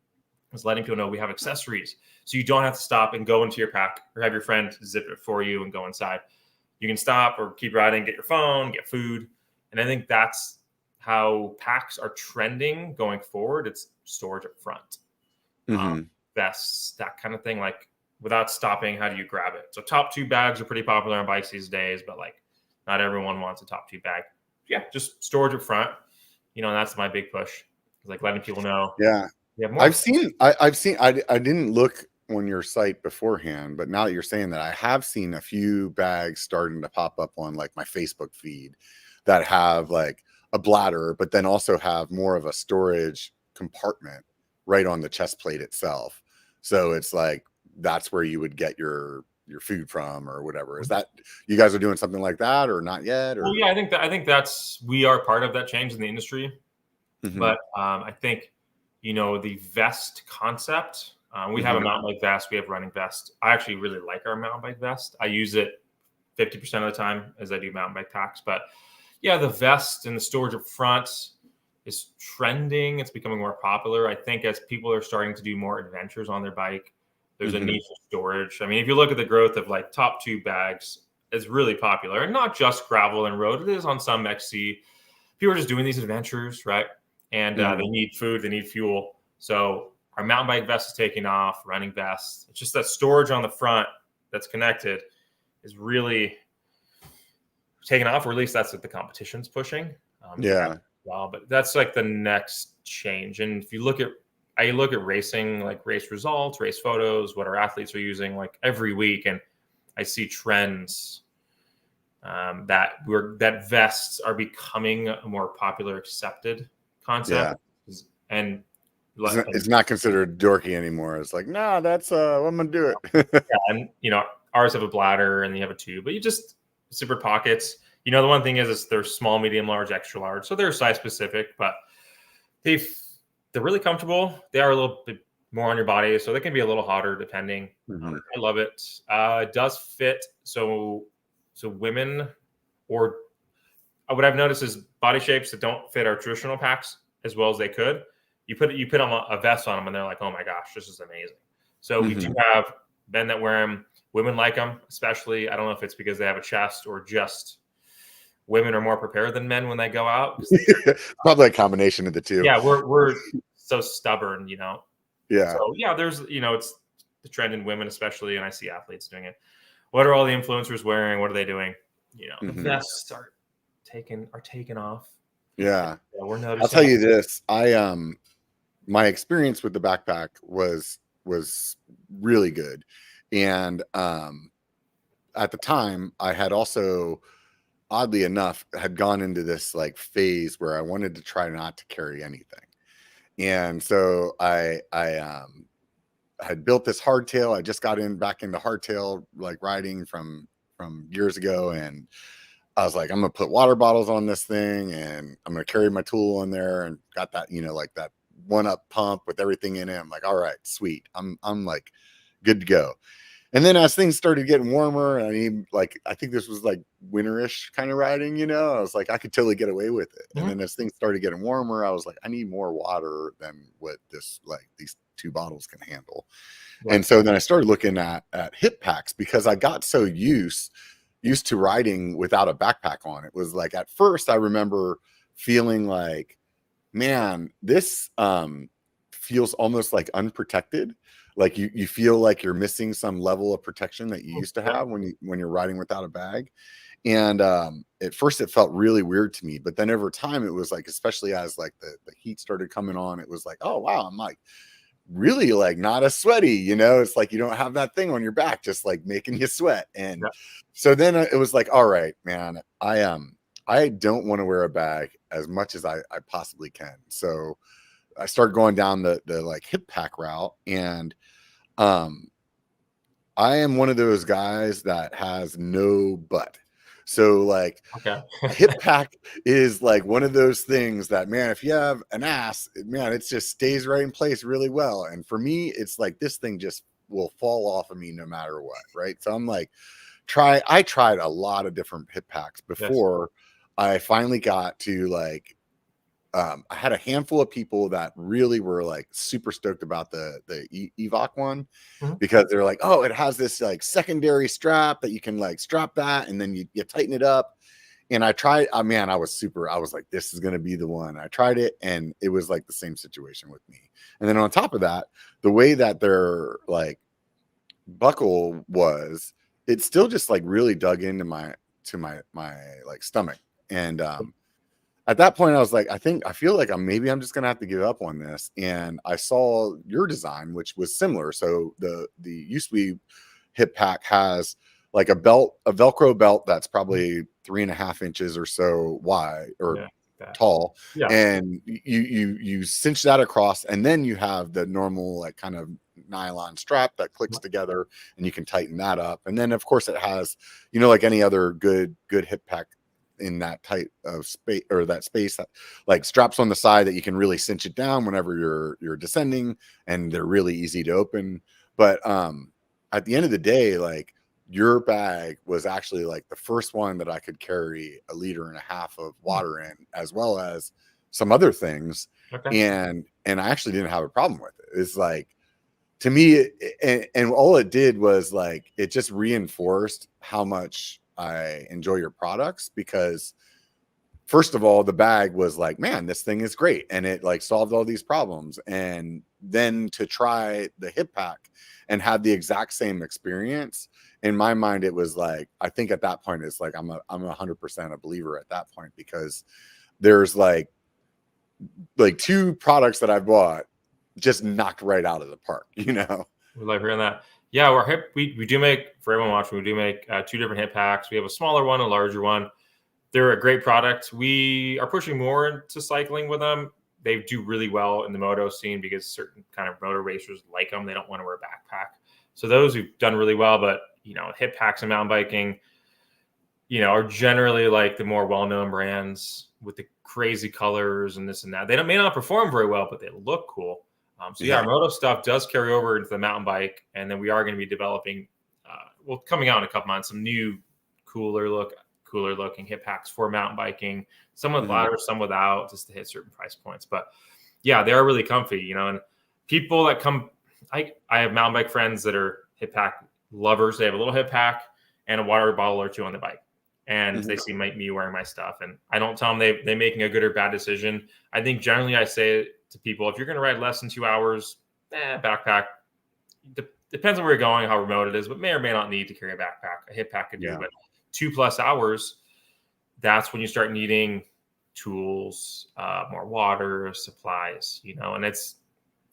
is letting people know we have accessories. So you don't have to stop and go into your pack or have your friend zip it for you and go inside. You can stop or keep riding, get your phone, get food. And I think that's how packs are trending going forward. It's storage up front. Vests, that kind of thing. Like without stopping, how do you grab it? So top 2 bags are pretty popular on bikes these days, but like not everyone wants a top 2 bag. Yeah, just storage up front. And that's my big push. It's like letting people know. Yeah. I've seen, I didn't look on your site beforehand, but now that you're saying that, I have seen a few bags starting to pop up on like my Facebook feed that have like a bladder, but then also have more of a storage compartment right on the chest plate itself. So it's like, that's where you would get your food from or whatever. Is that, you guys are doing something like that or not yet? Or? Well, yeah, I think we are part of that change in the industry. But I think, the vest concept, we have a mountain bike vest. We have running vest. I actually really like our mountain bike vest. I use it 50% of the time as I do mountain bike packs. But yeah, the vest and the storage up front is trending. It's becoming more popular. I think as people are starting to do more adventures on their bike, there's a need for storage. I mean, if you look at the growth of like top 2 bags, it's really popular. And not just gravel and road. It is on some XC. People are just doing these adventures, right? And they need food, they need fuel. So our mountain bike vest is taking off, running vests. It's just that storage on the front that's connected is really taking off, or at least that's what the competition's pushing. Well, but that's like the next change. And if you look at, I look at racing, like race results, race photos, what our athletes are using like every week, and I see trends that vests are becoming a more popular, accepted concept. And it's not considered dorky anymore. It's like, no, that's I'm gonna do it. And ours have a bladder and you have a tube, but you just zipper pockets. The one thing is they're small, medium, large, extra large, so they're size specific, but they're really comfortable. They are a little bit more on your body, so they can be a little hotter depending. I love it. It does fit. So women, or what I've noticed is body shapes that don't fit our traditional packs as well as they could. You put them a vest on them, and they're like, "Oh my gosh, this is amazing." So we do have men that wear them. Women like them, especially. I don't know if it's because they have a chest or just women are more prepared than men when they go out. Probably a combination of the two. Yeah, we're so stubborn, Yeah. So yeah, there's it's the trend in women especially, and I see athletes doing it. What are all the influencers wearing? What are they doing? The vests are taking off. Yeah, we're noticing. I'll tell you this. My experience with the backpack was really good, and at the time, I had also, oddly enough, had gone into this like phase where I wanted to try not to carry anything. And so I had built this hardtail. I just got back into hardtail like riding from years ago, and I was like, I'm gonna put water bottles on this thing, and I'm gonna carry my tool in there, and got that, like that 1-up pump with everything in it. I'm like, all right, sweet. I'm like good to go. And then as things started getting warmer, I think this was like winterish kind of riding, I was like, I could totally get away with it. And then as things started getting warmer, I was like, I need more water than what these 2 bottles can handle. Right. And so then I started looking at hip packs, because I got so used to riding without a backpack on. It was like, at first I remember feeling like, man, this feels almost like unprotected. Like you feel like you're missing some level of protection that you used to have when you're riding without a bag. And at first it felt really weird to me, but then over time it was like, especially as like the heat started coming on, it was like, oh wow, I'm like really like not as sweaty, it's like you don't have that thing on your back just like making you sweat. And so then it was like, all right, man, I don't want to wear a bag as much as I possibly can. So I started going down the like hip pack route. And I am one of those guys that has no butt. So like Okay. a hip pack is like one of those things that, man, if you have an ass, man, it just stays right in place really well. And for me, it's like this thing just will fall off of me no matter what, right? So I'm like, I tried a lot of different hip packs before I finally got to like, I had a handful of people that really were like super stoked about the Evoc one, because they're like, oh, it has this like secondary strap that you can like strap that, and then you tighten it up. And I tried, man, I was like, this is going to be the one. I tried it, and it was like the same situation with me. And then on top of that, the way that their like buckle was, it still just like really dug into my like stomach. And at that point I was like, I feel like I'm just gonna have to give up on this. And I saw your design, which was similar. So the USWE hip pack has like a Velcro belt that's probably 3.5 inches or so wide or tall. And you cinch that across, and then you have the normal like kind of nylon strap that clicks together, and you can tighten that up. And then of course it has, like any other good hip pack in that tight of space, or that space, that like straps on the side that you can really cinch it down whenever you're descending, and they're really easy to open. But at the end of the day, like your bag was actually like the first one that I could carry 1.5 liters of water in, as well as some other things. And I actually didn't have a problem with it. It's like, to me, and all it did was like, it just reinforced how much I enjoy your products, because first of all, the bag was like, man, this thing is great, and it like solved all these problems. And then to try the hip pack and have the exact same experience, in my mind, it was like, I think at that point, it's like I'm 100% a believer at that point, because there's like 2 products that I bought just knocked right out of the park. We love hearing that. Yeah, we do make, for everyone watching, we do make 2 different hip packs. We have a smaller one, a larger one. They're a great product. We are pushing more into cycling with them. They do really well in the moto scene, because certain kind of motor racers like them. They don't want to wear a backpack. So those have done really well. But, hip packs and mountain biking, are generally like the more well-known brands with the crazy colors and this and that. They may not perform very well, but they look cool. Our moto stuff does carry over into the mountain bike, and then we are going to be developing, coming out in a couple months, some new cooler looking hip packs for mountain biking, some with ladders, some without, just to hit certain price points. But yeah, they are really comfy, and people that come, I have mountain bike friends that are hip pack lovers. They have a little hip pack and a water bottle or 2 on the bike, and they see me wearing my stuff, and I don't tell them they're making a good or bad decision. I think generally I say to people, if you're going to ride less than 2 hours, backpack. Depends on where you're going, how remote it is, but may or may not need to carry a backpack. A hip pack could do, but 2+ hours, that's when you start needing tools, more water, supplies, and that's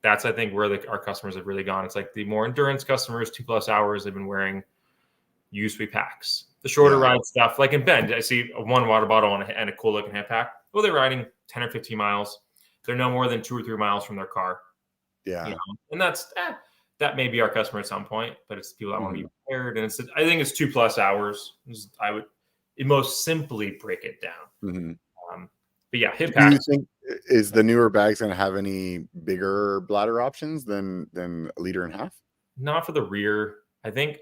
I think where our customers have really gone. It's like the more endurance customers, 2+ hours, they've been wearing USWE packs. The shorter Yeah. ride stuff, like in Bend, I see one water bottle and a cool looking hip pack. Well, they're riding 10 or 15 miles. They're no more than 2 or 3 miles from their car. Yeah. You know, and that may be our customer at some point, but it's people that want to be prepared. And I think it's 2+ hours. I would most simply break it down. But yeah, hip pack. Do you think is the newer bags going to have any bigger bladder options than a liter and a half? Not for the rear. I think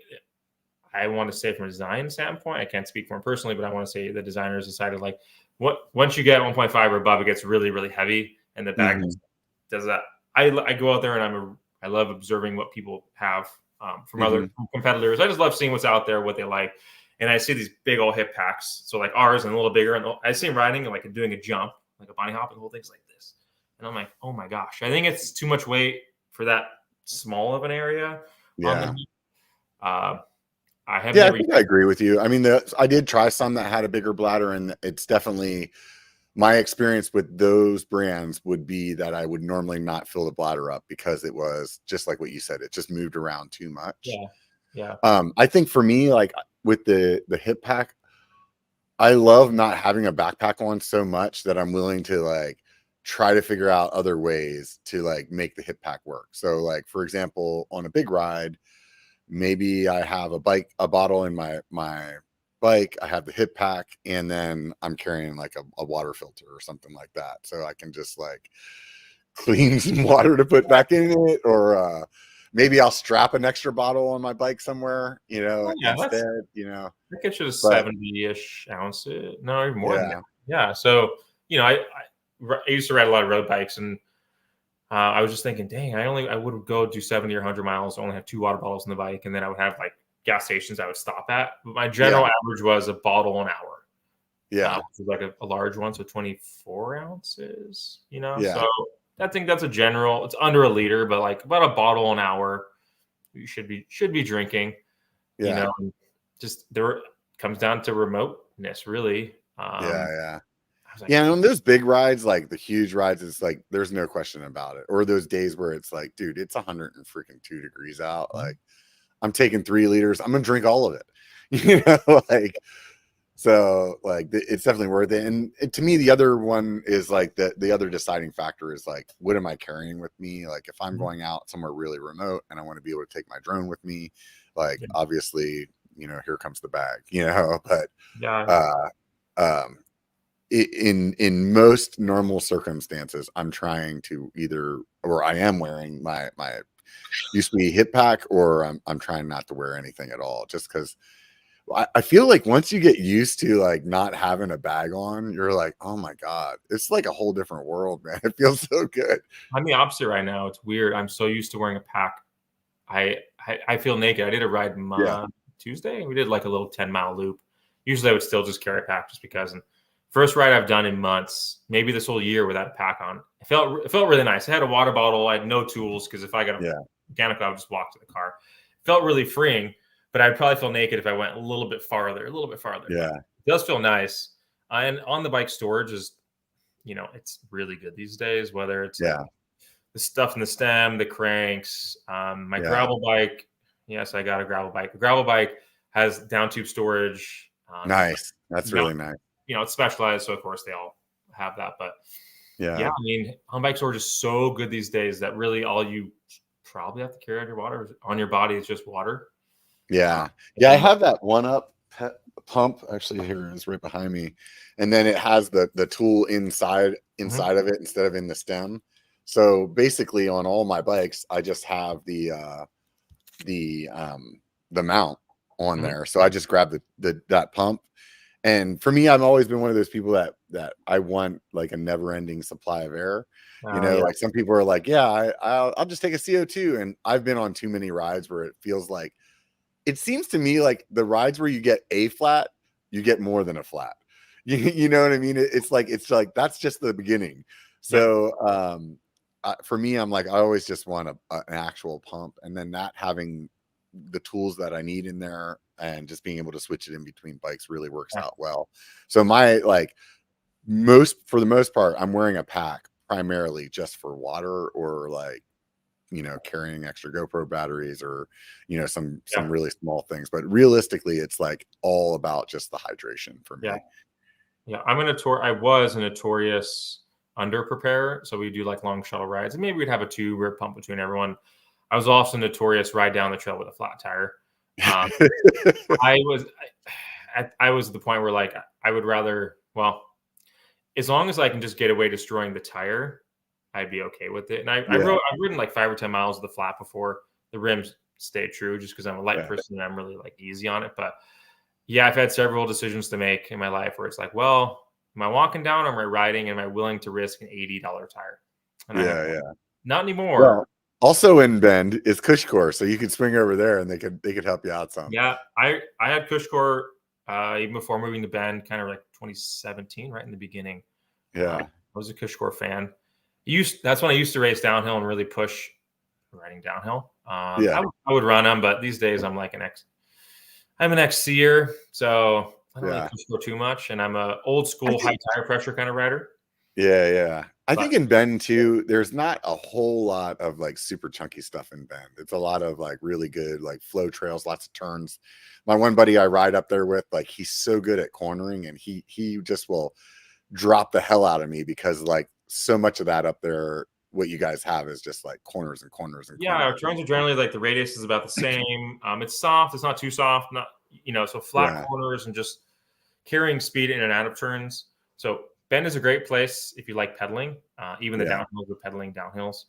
I want to say from a design standpoint, I can't speak for them personally, but I want to say the designers decided like once you get 1.5 or above, it gets really, really heavy, and the bag does that. I go out there and I love observing what people have from other competitors. I just love seeing what's out there, what they like, and I see these big old hip packs. So like ours and a little bigger, and I see them riding and like doing a jump, like a bunny hop, and the whole thing's like this. And I'm like, oh my gosh, I think it's too much weight for that small of an area. Yeah. I think I agree with you. I mean, I did try some that had a bigger bladder, and it's definitely my experience with those brands would be that I would normally not fill the bladder up because it was just like what you said. It just moved around too much. Yeah. I think for me, like with the hip pack, I love not having a backpack on so much that I'm willing to like try to figure out other ways to like make the hip pack work. So like, for example, on a big ride, maybe I have a bottle in my bike, I have the hip pack, and then I'm carrying like a water filter or something like that. So I can just like clean some water to put back in it, or maybe I'll strap an extra bottle on my bike somewhere, instead, I think it should have 70-ish ounces. No, even more than that. Yeah. So, I used to ride a lot of road bikes, and I was just thinking, dang, I would go do 70 or 100 miles, only have 2 water bottles in the bike, and then I would have like gas stations I would stop at. But my general average was a bottle an hour. Yeah. Which is like a large one, so 24 ounces, Yeah. So I think that's it's under a liter, but like about a bottle an hour you should be drinking. Yeah. Just there comes down to remoteness, really. Yeah. And on those big rides, like the huge rides, it's like there's no question about it. Or those days where it's like, dude, it's 102 degrees out. Like, I'm taking 3 liters. I'm gonna drink all of it. Like, so like it's definitely worth it. And to me, the other one is like the other deciding factor is like, what am I carrying with me? Like, if I'm going out somewhere really remote and I want to be able to take my drone with me, like obviously, here comes the bag. But in most normal circumstances, I'm trying to I am wearing my USWE hip pack, or I'm trying not to wear anything at all, just because I feel like once you get used to like not having a bag on, you're like, oh my God, it's like a whole different world, man. It feels so good. I'm the opposite right now. It's weird. I'm so used to wearing a pack. I feel naked. I did a ride Tuesday, and we did like a little 10-mile loop. Usually I would still just carry a pack just because. And first ride I've done in months, maybe this whole year without a pack on. It felt really nice. I had a water bottle. I had no tools because if I got a mechanical, I would just walk to the car. It felt really freeing, but I'd probably feel naked if I went a little bit farther. Yeah. It does feel nice. And on the bike, storage is, it's really good these days, whether it's the stuff in the stem, the cranks, my gravel bike. Yes, I got a gravel bike. The gravel bike has down tube storage. Nice. That's really nice. It's specialized, so of course they all have that. But I mean, on bike storage is so good these days that really all you probably have to carry on your body is just water. Yeah. I have that one-up pump. Actually, here it is right behind me, and then it has the tool inside of it instead of in the stem. So basically, on all my bikes, I just have the mount on there. So I just grab that pump. And for me, I've always been one of those people that I want like a never-ending supply of air. Like some people are like, I'll just take a CO2. And I've been on too many rides where it feels like, it seems to me like the rides where you get a flat, you get more than a flat. You know what I mean? It's like that's just the beginning. So for me, I'm like, I always just want an actual pump, and then that having the tools that I need in there and just being able to switch it in between bikes really works out well. So my for the most part, I'm wearing a pack primarily just for water or like carrying extra GoPro batteries or, some Yeah. really small things. But realistically, it's like all about just the hydration for me. Yeah. I was a notorious under preparer. So we do like long shuttle rides, and maybe we'd have a 2 rib pump between everyone. I was also notorious ride down the trail with a flat tire. I was at the point where like I would rather, well, as long as I can just get away destroying the tire, I'd be okay with it. And I've ridden like 5 or 10 miles of the flat before. The rims stay true just because I'm a light person and I'm really like easy on it. But yeah, I've had several decisions to make in my life where it's like, well, am I walking down or am I riding? Am I willing to risk an $80 tire? And not anymore. Well, also in Bend is Cushcore, so you could swing over there and they could help you out some. Yeah, I had Cushcore even before moving to Bend, kind of like 2017, right in the beginning. Yeah, I was a Cushcore fan. That's when I used to race downhill and really push riding downhill. I would run them, but these days I'm like I'm an XCer, so I don't really Cushcore too much, and I'm a old school high tire pressure kind of rider. Yeah. I think in Bend too, there's not a whole lot of like super chunky stuff in Bend. It's a lot of like really good like flow trails, lots of turns. My one buddy I ride up there with, like he's so good at cornering, and he just will drop the hell out of me because like so much of that up there, what you guys have is just like corners and corners and corners. Our turns are generally like the radius is about the same. It's soft, it's not too soft, so flat corners and just carrying speed in and out of turns. So Bend is a great place if you like pedaling, even the downhills with pedaling downhills.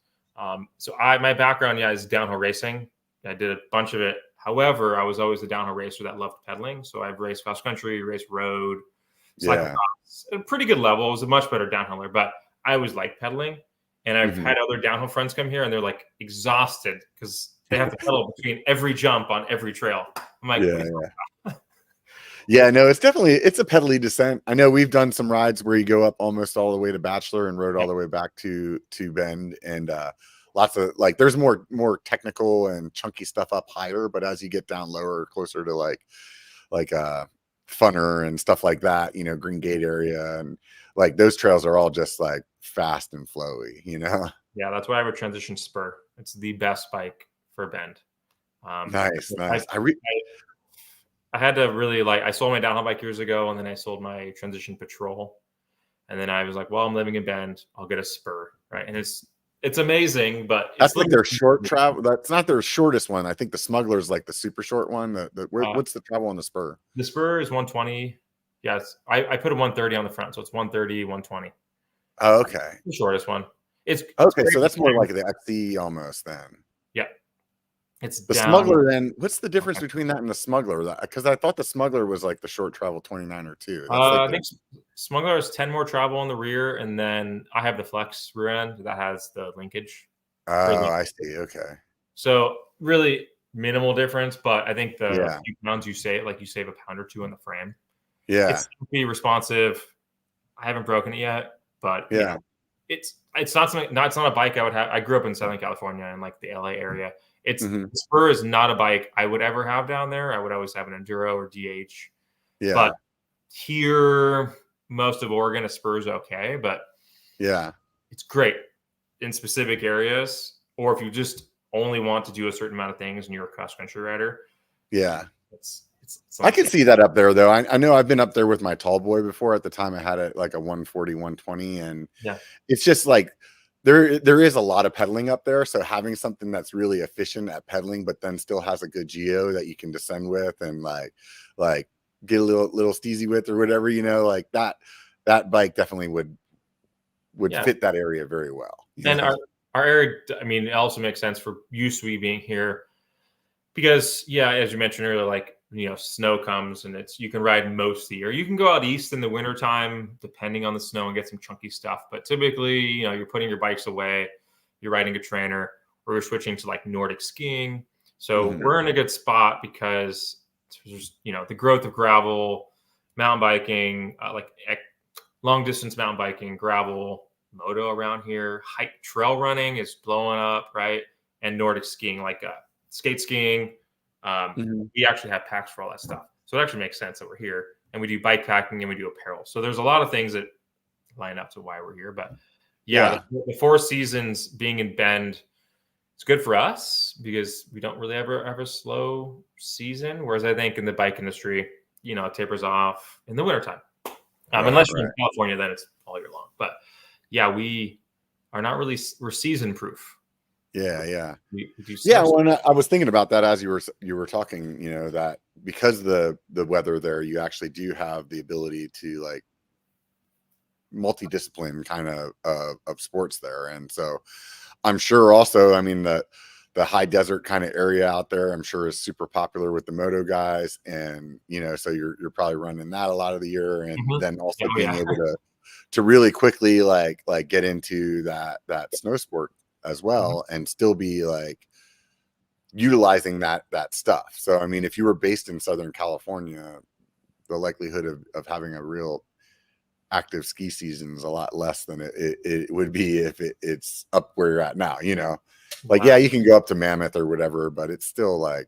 So my background, is downhill racing. I did a bunch of it. However, I was always a downhill racer that loved pedaling. So I've raced cross country, raced road, cyclocross, a pretty good level. It was a much better downhiller, but I always liked pedaling. And I've had other downhill friends come here and they're like exhausted because they have to pedal between every jump on every trail. I'm like, yeah, no, it's a pedally descent. I know we've done some rides where you go up almost all the way to Bachelor and rode all the way back to Bend, and lots of like there's more technical and chunky stuff up higher, but as you get down lower, closer to like Funner and stuff like that, Green Gate area, and like those trails are all just like fast and flowy, Yeah, that's why I have a transition spur. It's the best bike for Bend. Nice. I had to really I sold my downhill bike years ago, and then I sold my transition patrol, and then I was like, well, I'm living in Bend, I'll get a spur, right? And it's amazing, but that's like their short travel. That's not their shortest one. I think the Smuggler is like the super short one. What's the travel on the spur? The spur is 120. Yes, I put a 130 on the front, so it's 130, 120. Oh, okay. The shortest one. It's okay, so that's more like the XC almost then. Yeah. It's the Smuggler. Then what's the difference between that and the Smuggler? Because I thought the Smuggler was like the short travel 29 or 2. I think Smuggler has 10 more travel in the rear, and then I have the flex rear end that has the linkage. Oh, I see. Okay. So really minimal difference, but I think the few pounds you save a pound or 2 on the frame. Yeah. It's be responsive. I haven't broken it yet, but it's not something. No, it's not a bike I would have. I grew up in Southern California in like the LA area. The Spur is not a bike I would ever have down there. I would always have an Enduro or DH. Yeah. But here, most of Oregon, a Spur is okay. But it's great in specific areas. Or if you just only want to do a certain amount of things and you're a cross country rider. Yeah. I can see that up there though. I know I've been up there with my tall boy before. At the time I had it like a 140, 120. And it's just like, there is a lot of pedaling up there. So having something that's really efficient at pedaling, but then still has a good geo that you can descend with and like get a little steezy with or whatever, like that bike definitely would fit that area very well. And our area, I mean, it also makes sense for USWE being here because as you mentioned earlier, like, snow comes and you can ride most of the year. You can go out east in the wintertime, depending on the snow, and get some chunky stuff. But typically, you're putting your bikes away, you're riding a trainer, or you're switching to like Nordic skiing. So we're in a good spot because there's, the growth of gravel, mountain biking, like long distance mountain biking, gravel, moto around here. Hike trail running is blowing up, right? And Nordic skiing, like skate skiing. We actually have packs for all that stuff. So it actually makes sense that we're here, and we do bike packing and we do apparel. So there's a lot of things that line up to why we're here. But the 4 seasons being in Bend, it's good for us because we don't really ever have a slow season. Whereas I think in the bike industry, it tapers off in the wintertime. Unless you're in California, then it's all year long. But yeah, we are not really, we're season proof. Yeah. We do Well, I was thinking about that as you were talking, that because the weather there, you actually do have the ability to like multidiscipline kind of sports there. And so I'm sure also, I mean, the high desert kind of area out there, I'm sure is super popular with the moto guys. And, so you're probably running that a lot of the year. And then also being able to really quickly like get into that snow sport as well, and still be like utilizing that stuff. So, I mean, if you were based in Southern California, the likelihood of having a real active ski season is a lot less than it would be if it's up where you're at now, like, yeah, you can go up to Mammoth or whatever, but it's still like,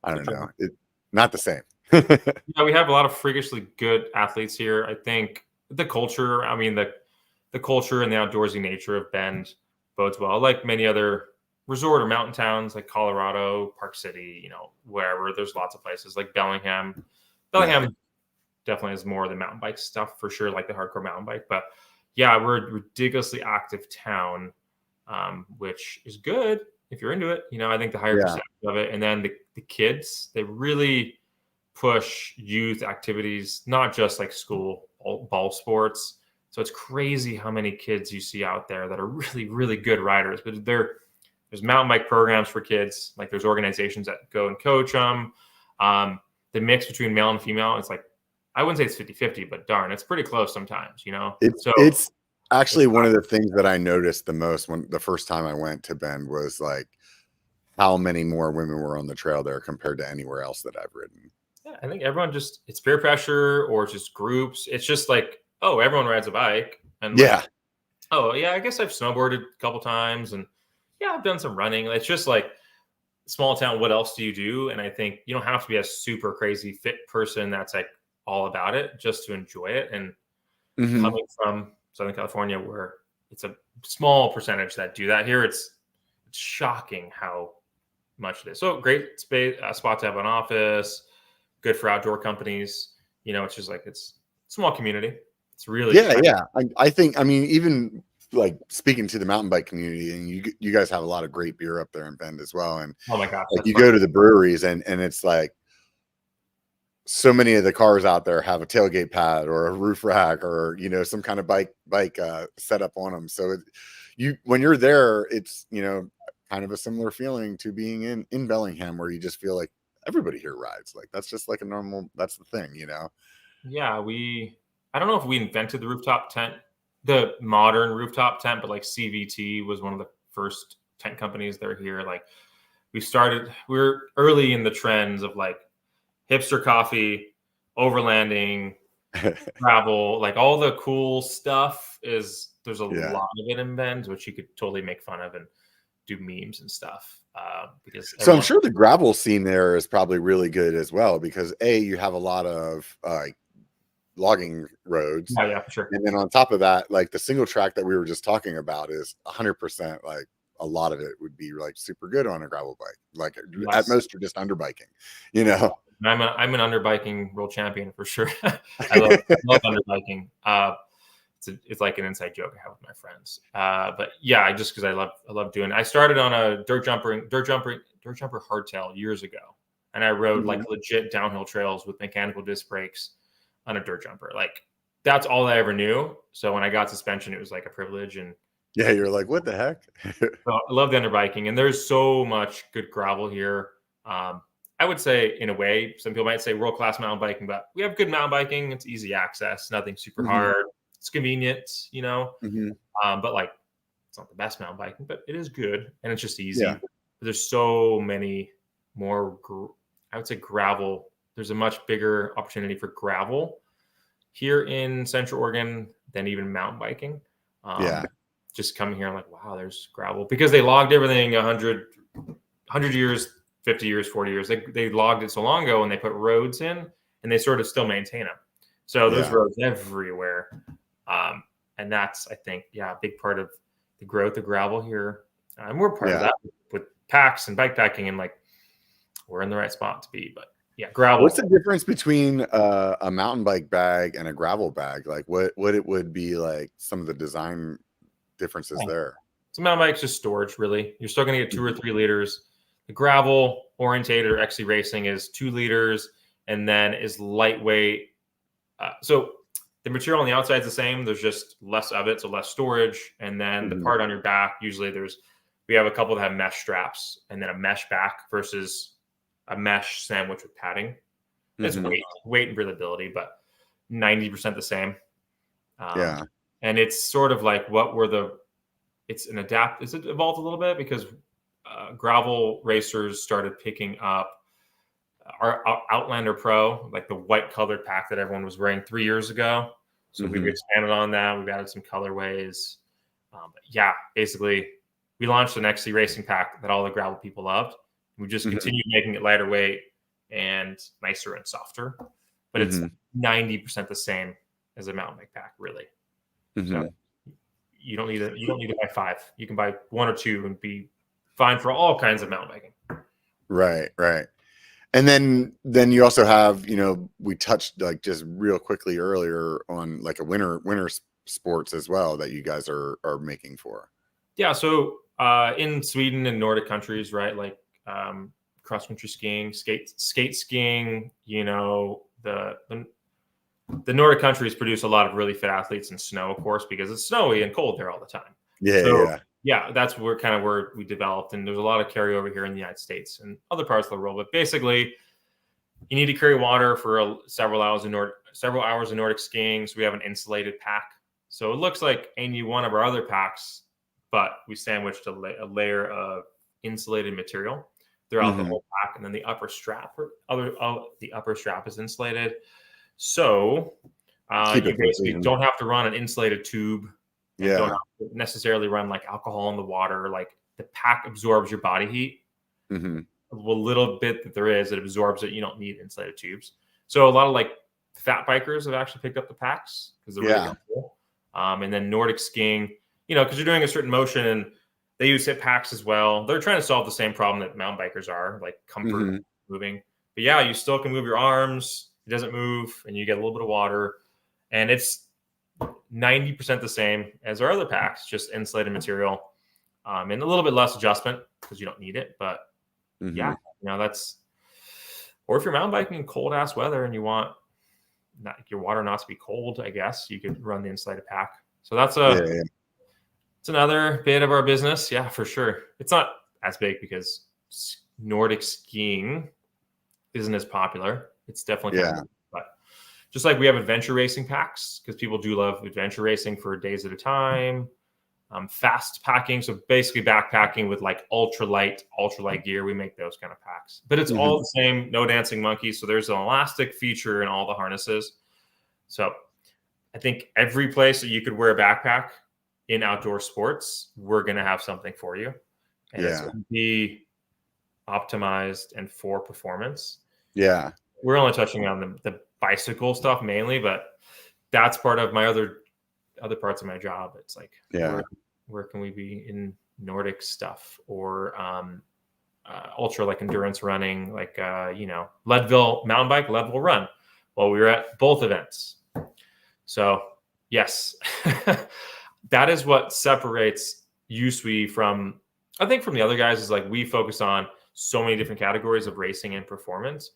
I don't know, it's not the same. Yeah, we have a lot of freakishly good athletes here. I think the culture, I mean, the culture and the outdoorsy nature of Bend bodes well, like many other resort or mountain towns like Colorado, Park City, wherever. There's lots of places like Bellingham. Definitely has more of the mountain bike stuff for sure, like the hardcore mountain bike. But yeah, we're a ridiculously active town, which is good if you're into it. I think the higher percentage of it. And then the kids, they really push youth activities, not just like school ball sports. So it's crazy how many kids you see out there that are really, really good riders. But there's mountain bike programs for kids. Like there's organizations that go and coach them. The mix between male and female, it's like, I wouldn't say it's 50-50, but darn, it's pretty close sometimes, It's actually one of the things that I noticed the most when the first time I went to Bend was like how many more women were on the trail there compared to anywhere else that I've ridden. Yeah, I think everyone it's peer pressure or just groups. It's just like, oh, everyone rides a bike. And like, oh, yeah, I guess I've snowboarded a couple times. And yeah, I've done some running. It's just like small town. What else do you do? And I think you don't have to be a super crazy fit person that's like all about it just to enjoy it. And coming from Southern California, where it's a small percentage that do that here, it's shocking how much it is. So great space, spot to have an office, good for outdoor companies. It's just like, it's a small community. It's really I think, I mean, even like speaking to the mountain bike community, and you guys have a lot of great beer up there in Bend as well. And oh my gosh, like you go to the breweries and it's like so many of the cars out there have a tailgate pad or a roof rack or some kind of bike set up on them. So when you're there, it's kind of a similar feeling to being in Bellingham, where you just feel like everybody here rides. Like that's just like a normal, that's the thing, Yeah, I don't know if we invented the rooftop tent, the modern rooftop tent, but like CVT was one of the first tent companies that are here. Like we're early in the trends of like hipster coffee, overlanding, travel, like all the cool stuff there's a lot of it in Bend, which you could totally make fun of and do memes and stuff. So I'm sure the gravel scene there is probably really good as well, because you have a lot of logging roads. Yeah, for sure. And then on top of that, like the single track that we were just talking about is 100% like a lot of it would be like super good on a gravel bike. Like at most you're just underbiking, I'm an underbiking world champion for sure. I love underbiking. It's like an inside joke I have with my friends. But yeah, just because I love doing it. I started on a dirt jumper hardtail years ago, and I rode like legit downhill trails with mechanical disc brakes on a dirt jumper. Like that's all I ever knew. So when I got suspension, it was like a privilege. And yeah, you're like, what the heck? So I love the underbiking, and there's so much good gravel here. I would say, in a way, some people might say world-class mountain biking, but we have good mountain biking. It's easy access, nothing super hard. It's convenient, but like it's not the best mountain biking, but it is good, and it's just easy. Yeah. There's so many more, I would say, gravel. There's a much bigger opportunity for gravel here in Central Oregon than even mountain biking. Just coming here, I'm like, wow, there's gravel, because they logged everything 100 years, 50 years, 40 years. They logged it so long ago, and they put roads in, and they sort of still maintain them. So there's roads everywhere. And that's, I think, a big part of the growth of gravel here And we're part of that with packs and bike packing, and like we're in the right spot to be. But yeah, gravel. What's the difference between a mountain bike bag and a gravel bag? Like what it would be like, some of the design differences there? So mountain bike's just storage, really. You're still going to get 2 or 3 liters. The gravel orientated or XC racing is 2 liters and then is lightweight. So the material on the outside is the same. There's just less of it, so less storage. And then the part on your back, usually we have a couple that have mesh straps and then a mesh back versus a mesh sandwich with padding. It's weight and breathability, but 90% the same. And it's sort of like it's evolved a little bit because gravel racers started picking up our Outlander Pro, like the white colored pack that everyone was wearing 3 years ago. So we've expanded on that. We've added some colorways. But yeah, basically we launched an XC racing pack that all the gravel people loved. We just continued making it lighter weight and nicer and softer, but it's 90% the same as a mountain bike pack, really. So you don't need to buy 5. You can buy 1 or 2 and be fine for all kinds of mountain biking. Right. And then you also have, we touched like just real quickly earlier on like a winter sports as well that you guys are making for. Yeah. So in Sweden and Nordic countries, right? Like cross country skiing, skate skiing, the Nordic countries produce a lot of really fit athletes in snow, of course, because it's snowy and cold there all the time. Yeah, that's where we developed, and there's a lot of carryover here in the United States and other parts of the world. But basically, you need to carry water for several hours of Nordic skiing. So we have an insulated pack. So it looks like any one of our other packs, but we sandwiched a layer of insulated material throughout the whole pack, and then the upper strap is insulated. So you basically don't have to run an insulated tube. You don't have to necessarily run like alcohol in the water. Like the pack absorbs your body heat. A little bit that there is, it absorbs it. You don't need insulated tubes. So a lot of like fat bikers have actually picked up the packs because they're really helpful. And then Nordic skiing, because you're doing a certain motion and they use hip packs as well. They're trying to solve the same problem that mountain bikers are, like comfort moving. But yeah, you still can move your arms. It doesn't move, and you get a little bit of water, and it's 90% the same as our other packs, just insulated material, and a little bit less adjustment because you don't need it. But yeah, that's. Or if you're mountain biking in cold ass weather and you want your water not to be cold, I guess you could run the insulated pack. So that's it's another bit of our business. Yeah, for sure. It's not as big because Nordic skiing isn't as popular. It's definitely but just like we have adventure racing packs because people do love adventure racing for days at a time. Fast packing, so basically backpacking with like ultralight gear. We make those kind of packs, but it's all the same. No dancing monkeys. So there's an elastic feature in all the harnesses. So I think every place that you could wear a backpack in outdoor sports, we're going to have something for you, and it's going to be optimized and for performance. Yeah. We're only touching on the bicycle stuff mainly, but that's part of my other parts of my job. It's like, where can we be in Nordic stuff or ultra like endurance running, like Leadville mountain bike, Leadville run. Well, we were at both events. So yes, that is what separates USWE from the other guys. Is like we focus on so many different categories of racing and performance.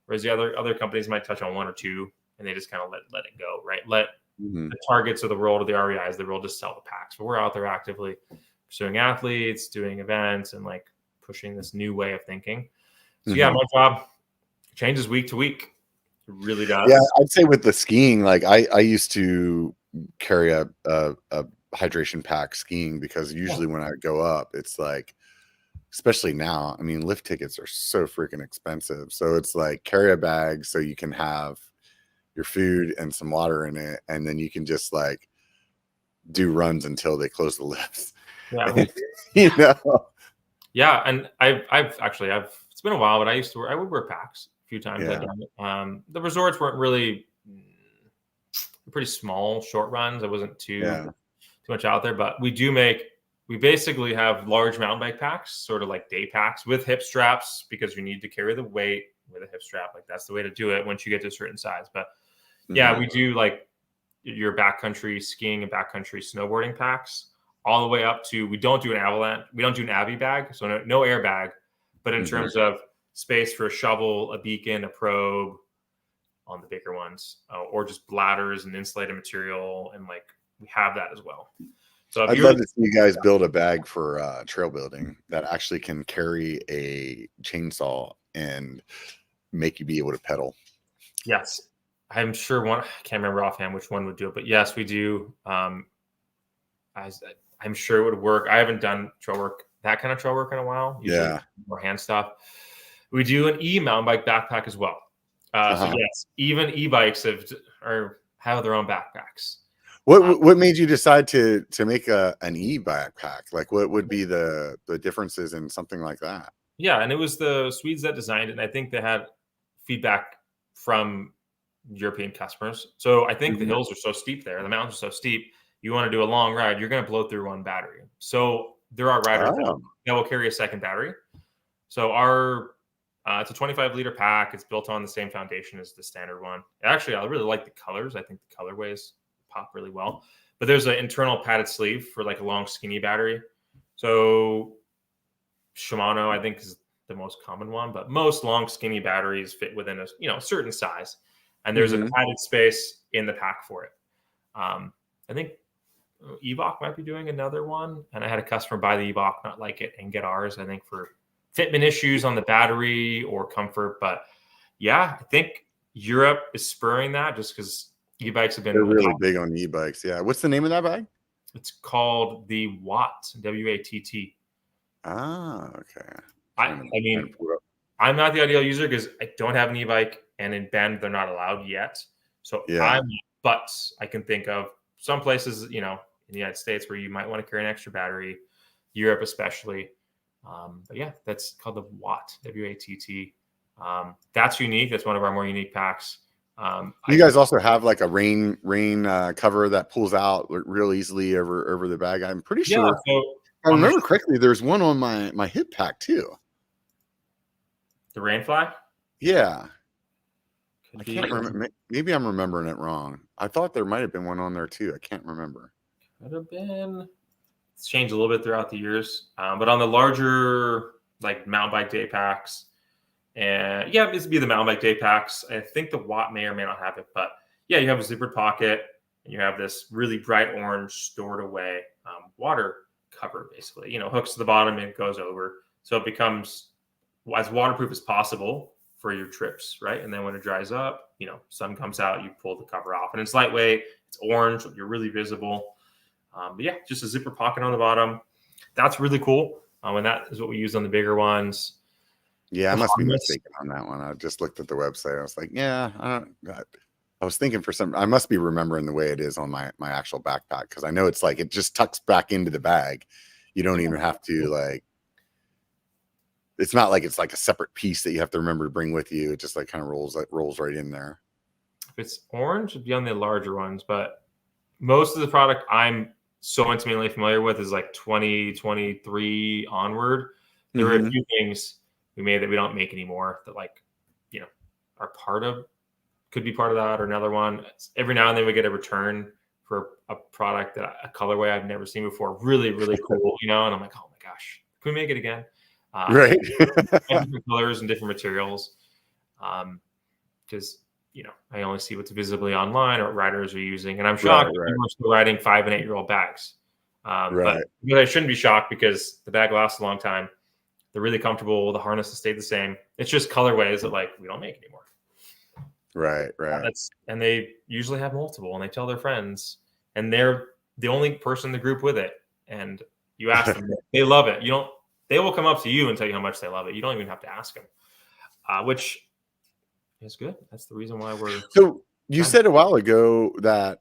Whereas the other companies might touch on 1 or 2 and they just kind of let it go, right? Let the Targets of the world or the REIs, the world just sell the packs. But we're out there actively pursuing athletes, doing events, and like pushing this new way of thinking. So yeah, my job changes week to week. It really does. Yeah, I'd say with the skiing, like I used to carry a hydration pack skiing because usually when I go up, it's like, especially now, I mean, lift tickets are so freaking expensive. So it's like carry a bag so you can have your food and some water in it, and then you can just like do runs until they close the lifts. Yeah. Yeah, and I've it's been a while, but I would wear packs a few times. The resorts weren't really pretty small, short runs. I wasn't too much out there, but we do make we basically have large mountain bike packs, sort of like day packs with hip straps, because you need to carry the weight with a hip strap. Like that's the way to do it once you get to a certain size. But yeah, we do like your backcountry skiing and backcountry snowboarding packs, all the way up to, we don't do an avalanche, we don't do an Avi bag, so no airbag, but in terms of space for a shovel, a beacon, a probe on the bigger ones, or just bladders and insulated material, and like we have that as well. So I'd love to see you guys build a bag for trail building that actually can carry a chainsaw and make you be able to pedal. Yes, I'm sure one. I can't remember offhand which one would do it, but yes, we do. I'm sure it would work. I haven't done that kind of trail work in a while. Usually more hand stuff. We do an mountain bike backpack as well. So yes, even e-bikes have their own backpacks. What made you decide to make an e-backpack? Like, what would be the differences in something like that? Yeah, and it was the Swedes that designed it, and I think they had feedback from European customers. So I think the hills are so steep there, the mountains are so steep, you want to do a long ride, you're going to blow through one battery. So there are riders that will carry a second battery. So it's a 25-liter pack. It's built on the same foundation as the standard one. Actually, I really like the colors. I think the colorways pop really well. But there's an internal padded sleeve for like a long skinny battery. So Shimano, I think, is the most common one, but most long skinny batteries fit within a certain size, and there's a padded space in the pack for it. I think Evok might be doing another one, and I had a customer buy the Evok, not like it, and get ours, I think, for fitment issues on the battery or comfort. But yeah, I think Europe is spurring that just because e-bikes have been really big on e-bikes. Yeah. What's the name of that bag? It's called the Watt, W-A-T-T. Ah, okay. I mean, I'm not the ideal user because I don't have an e-bike, and in Bend they're not allowed yet. So but I can think of some places, in the United States where you might want to carry an extra battery, Europe especially. But yeah, that's called the Watt, W-A-T-T. That's unique. That's one of our more unique packs. You guys also have like a rain cover that pulls out real easily over the bag. I'm pretty sure. Yeah, so if I remember correctly, there's one on my hip pack too. The Rainfly? Yeah. I can't remember. Maybe I'm remembering it wrong. I thought there might have been one on there too. I can't remember. Could have been. It's changed a little bit throughout the years, but on the larger like mountain bike day packs, and this would be the mountain bike day packs. I think the Watt may or may not have it, but yeah, you have a zippered pocket, and you have this really bright orange stored away water cover, basically. Hooks to the bottom and it goes over, so it becomes as waterproof as possible for your trips, right? And then when it dries up, sun comes out, you pull the cover off, and it's lightweight. It's orange, so you're really visible. But yeah, just a zipper pocket on the bottom. That's really cool. And that is what we use on the bigger ones. Yeah, I must be mistaken on that one. I just looked at the website. I was like, I was thinking I must be remembering the way it is on my actual backpack, because I know it's like it just tucks back into the bag. You don't even have to it's not like it's like a separate piece that you have to remember to bring with you. It just like kind of rolls right in there. If it's orange, it'd be on the larger ones, but most of the product I'm so intimately familiar with is like 2023 onward. There were a few things we made that we don't make anymore that are could be part of that, or another one. Every now and then we get a return for a product a colorway I've never seen before. Really, really cool, and I'm like, oh my gosh, can we make it again? Right. Different colors and different materials. Because I only see what's visibly online or what riders are using, and I'm shocked that people are still riding 5- and 8-year-old bags. But I shouldn't be shocked because the bag lasts a long time. They're really comfortable. The harness has stayed the same. It's just colorways that we don't make anymore. Right. And they usually have multiple, and they tell their friends, and they're the only person in the group with it. And you ask them, they love it. They will come up to you and tell you how much they love it. You don't even have to ask them, which is good. That's the reason why we're. So you said a while ago that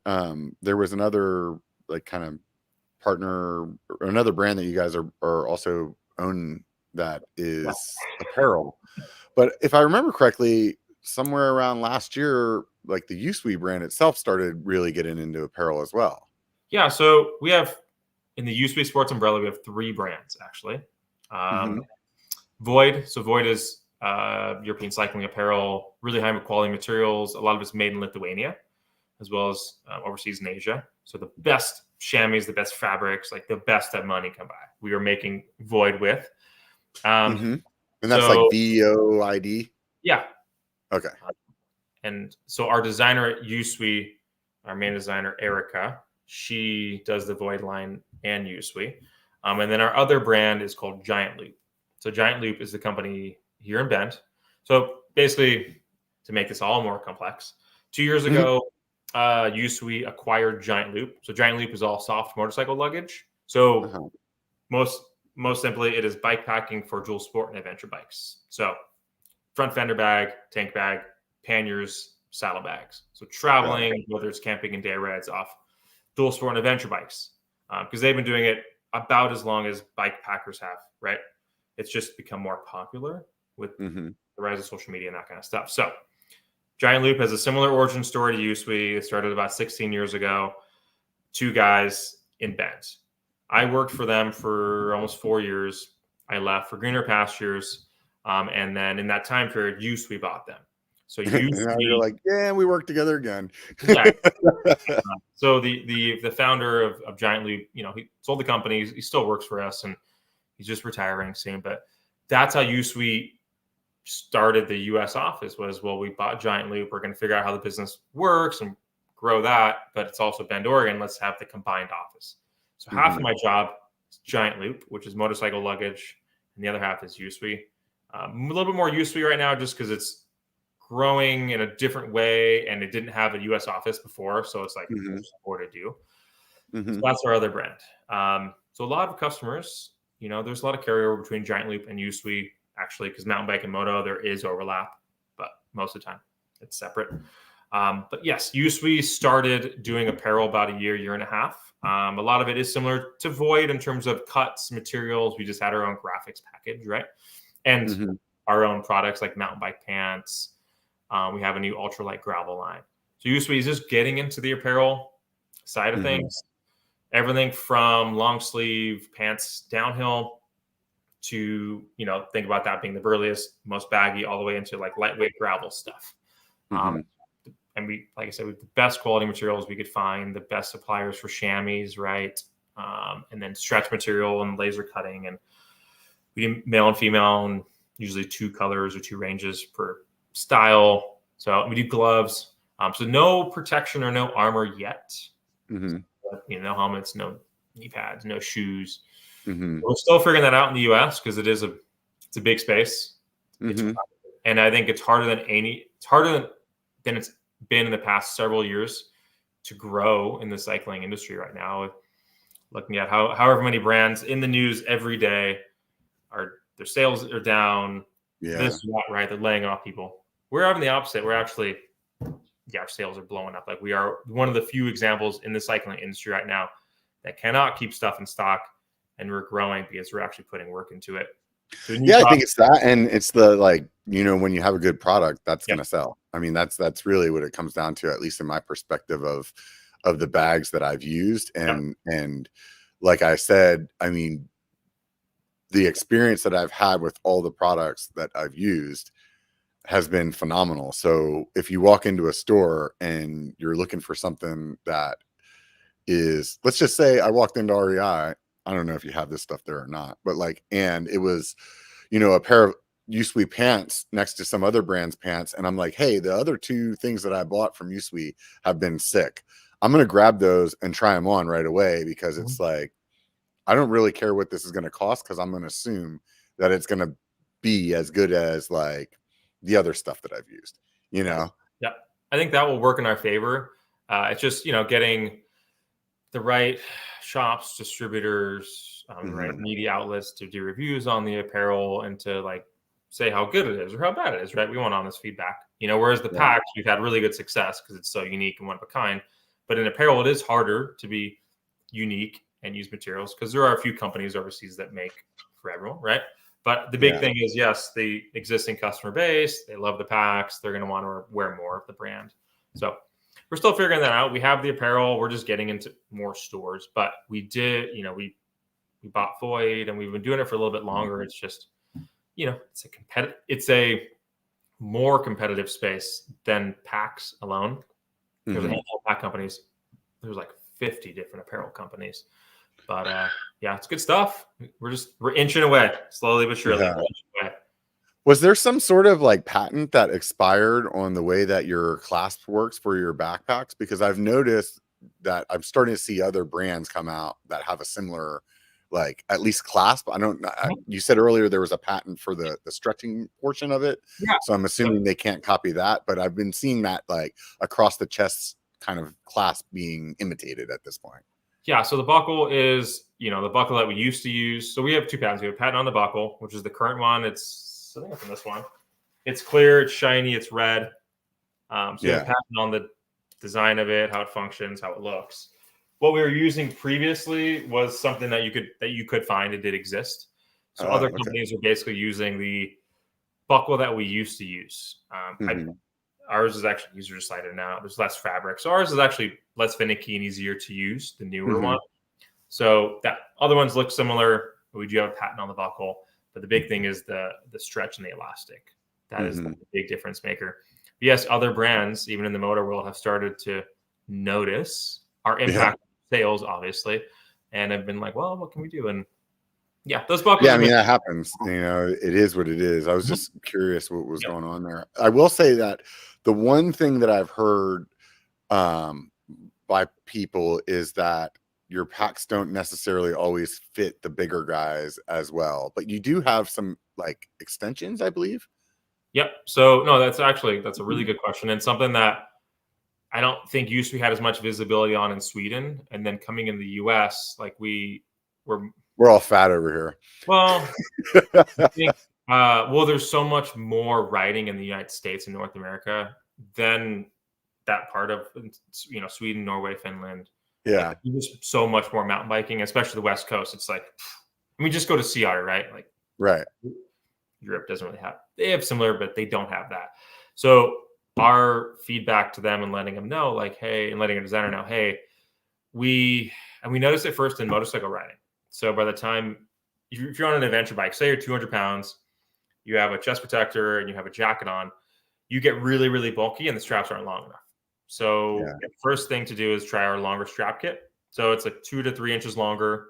there was another kind of partner, or another brand that you guys are also own that is apparel. But if I remember correctly, somewhere around last year, the USWE brand itself started really getting into apparel as well. Yeah. So we have in the USWE sports umbrella, we have 3 brands actually. Void. So Void is European cycling apparel, really high quality materials. A lot of it's made in Lithuania, as well as overseas in Asia. So the best chamois, the best fabrics, like the best that money can buy, we are making Void with. And that's like VOID? Yeah. Okay. And so our designer at USWE, our main designer, Erica, she does the Void line and USWE. And then our other brand is called Giant Loop. So Giant Loop is the company here in Bend. So basically, to make this all more complex, 2 years ago, USWE acquired Giant Loop. So Giant Loop is all soft motorcycle luggage. So most simply, it is bike packing for dual sport and adventure bikes. So front fender bag, tank bag, panniers, saddle bags. So traveling, whether it's camping and day rides off dual sport and adventure bikes, because they've been doing it about as long as bike packers have, right? It's just become more popular with the rise of social media and that kind of stuff. So Giant Loop has a similar origin story to USWE. It started about 16 years ago. 2 guys in Bend. I worked for them for almost 4 years. I left for greener pastures. And then in that time period, USWE bought them. So you're like, yeah, we work together again. Exactly. So the founder of Giant Loop, he sold the company. He still works for us, and he's just retiring soon. But that's how USWE started the U.S. office. We bought Giant Loop. We're going to figure out how the business works and grow that. But it's also Bend, Oregon. Let's have the combined office. So half of my job is Giant Loop, which is motorcycle luggage, and the other half is USWE. A little bit more USWE right now, just because it's growing in a different way, and it didn't have a U.S. office before, so it's like more to do. So that's our other brand. So a lot of customers, there's a lot of carryover between Giant Loop and USWE, actually, because mountain bike and moto, there is overlap, but most of the time it's separate. But yes, USWE started doing apparel about a year and a half. A lot of it is similar to Void in terms of cuts, materials. We just had our own graphics package, right? And our own products like mountain bike pants. We have a new ultralight gravel line. So USWE is just getting into the apparel side of things. Everything from long sleeve pants downhill to, think about that being the burliest, most baggy, all the way into like lightweight gravel stuff. And we, like I said, we have the best quality materials we could find, the best suppliers for chamois, right? And then stretch material and laser cutting. And we do male and female, and usually 2 colors or 2 ranges per style. So we do gloves. So no protection or no armor yet. No helmets, no knee pads, no shoes. We're still figuring that out in the US because it's a big space. And I think it's harder than it's been in the past several years to grow in the cycling industry right now. Looking at however many brands in the news every day their sales are down. This is not right. They're laying off people. We're having the opposite. We're actually, our sales are blowing up. Like, we are one of the few examples in the cycling industry right now that cannot keep stuff in stock, and we're growing because we're actually putting work into it. So I think it's that, and it's the when you have a good product, that's going to sell. I mean, that's really what it comes down to, at least in my perspective of the bags that I've used, and like I said, I mean, the experience that I've had with all the products that I've used has been phenomenal. So if you walk into a store and you're looking for something that is, let's just say I walked into REI. I don't know if you have this stuff there or not, but and it was, a pair of USWE pants next to some other brand's pants. And I'm like, hey, the other 2 things that I bought from USWE have been sick. I'm going to grab those and try them on right away, because it's like, I don't really care what this is going to cost, because I'm going to assume that it's going to be as good as the other stuff that I've used, Yeah. I think that will work in our favor. It's just, getting the right shops, distributors, right media outlets to do reviews on the apparel and to say how good it is or how bad it is, right? We want honest feedback, whereas the packs, we've had really good success because it's so unique and one of a kind. But in apparel, it is harder to be unique and use materials because there are a few companies overseas that make for everyone, right? But the big thing is, yes, the existing customer base, they love the packs. They're going to want to wear more of the brand. So we're still figuring that out. We have the apparel. We're just getting into more stores, but we did, we bought Void and we've been doing it for a little bit longer. It's just, it's a more competitive space than packs alone. There's a handful of pack companies. There's like 50 different apparel companies, but yeah, it's good stuff. We're inching away slowly but surely. Yeah. Was there some sort of like patent that expired on the way that your clasp works for your backpacks? Because I've noticed that I'm starting to see other brands come out that have a similar, like at least clasp. You said earlier there was a patent for the stretching portion of it. Yeah. So I'm assuming they can't copy that, but I've been seeing that like across the chest kind of clasp being imitated at this point. Yeah. So the buckle is, the buckle that we used to use. So we have two patents. We have a patent on the buckle, which is the current one. I think it's in this one. It's clear, it's shiny, it's red. So you have a patent on the design of it, how it functions, how it looks. What we were using previously was something that you could find. It did exist. So other companies are basically using the buckle that we used to use. Ours is actually user decided now. There's less fabric. So ours is actually less finicky and easier to use, the newer one. So that other ones look similar, but we do have a patent on the buckle. But the big thing is the stretch and the elastic. That is the big difference maker. But yes, other brands, even in the motor world, have started to notice our impact on sales, obviously, and have been like, well, what can we do? And yeah, those buckles. Yeah, I mean, that happens. It is what it is. I was just curious what was going on there. I will say that the one thing that I've heard by people is that your packs don't necessarily always fit the bigger guys as well, but you do have some like extensions, I believe. Yep. So no, that's a really good question, and something that I don't think USWE had as much visibility on in Sweden, and then coming in the US, like we're all fat over here. Well, I think, there's so much more riding in the United States and North America than that part of, Sweden, Norway, Finland. Yeah. Like, there's so much more mountain biking, especially the West Coast. It's like, just go to Sea Otter, right? Like, right. Europe doesn't really they have similar, but they don't have that. So our feedback to them and letting them know, like, hey, and letting a designer know, hey, we noticed it first in motorcycle riding. So by the time, if you're on an adventure bike, say you're 200 pounds, you have a chest protector and you have a jacket on, you get really, really bulky and the straps aren't long enough. So the first thing to do is try our longer strap kit. So it's like 2 to 3 inches longer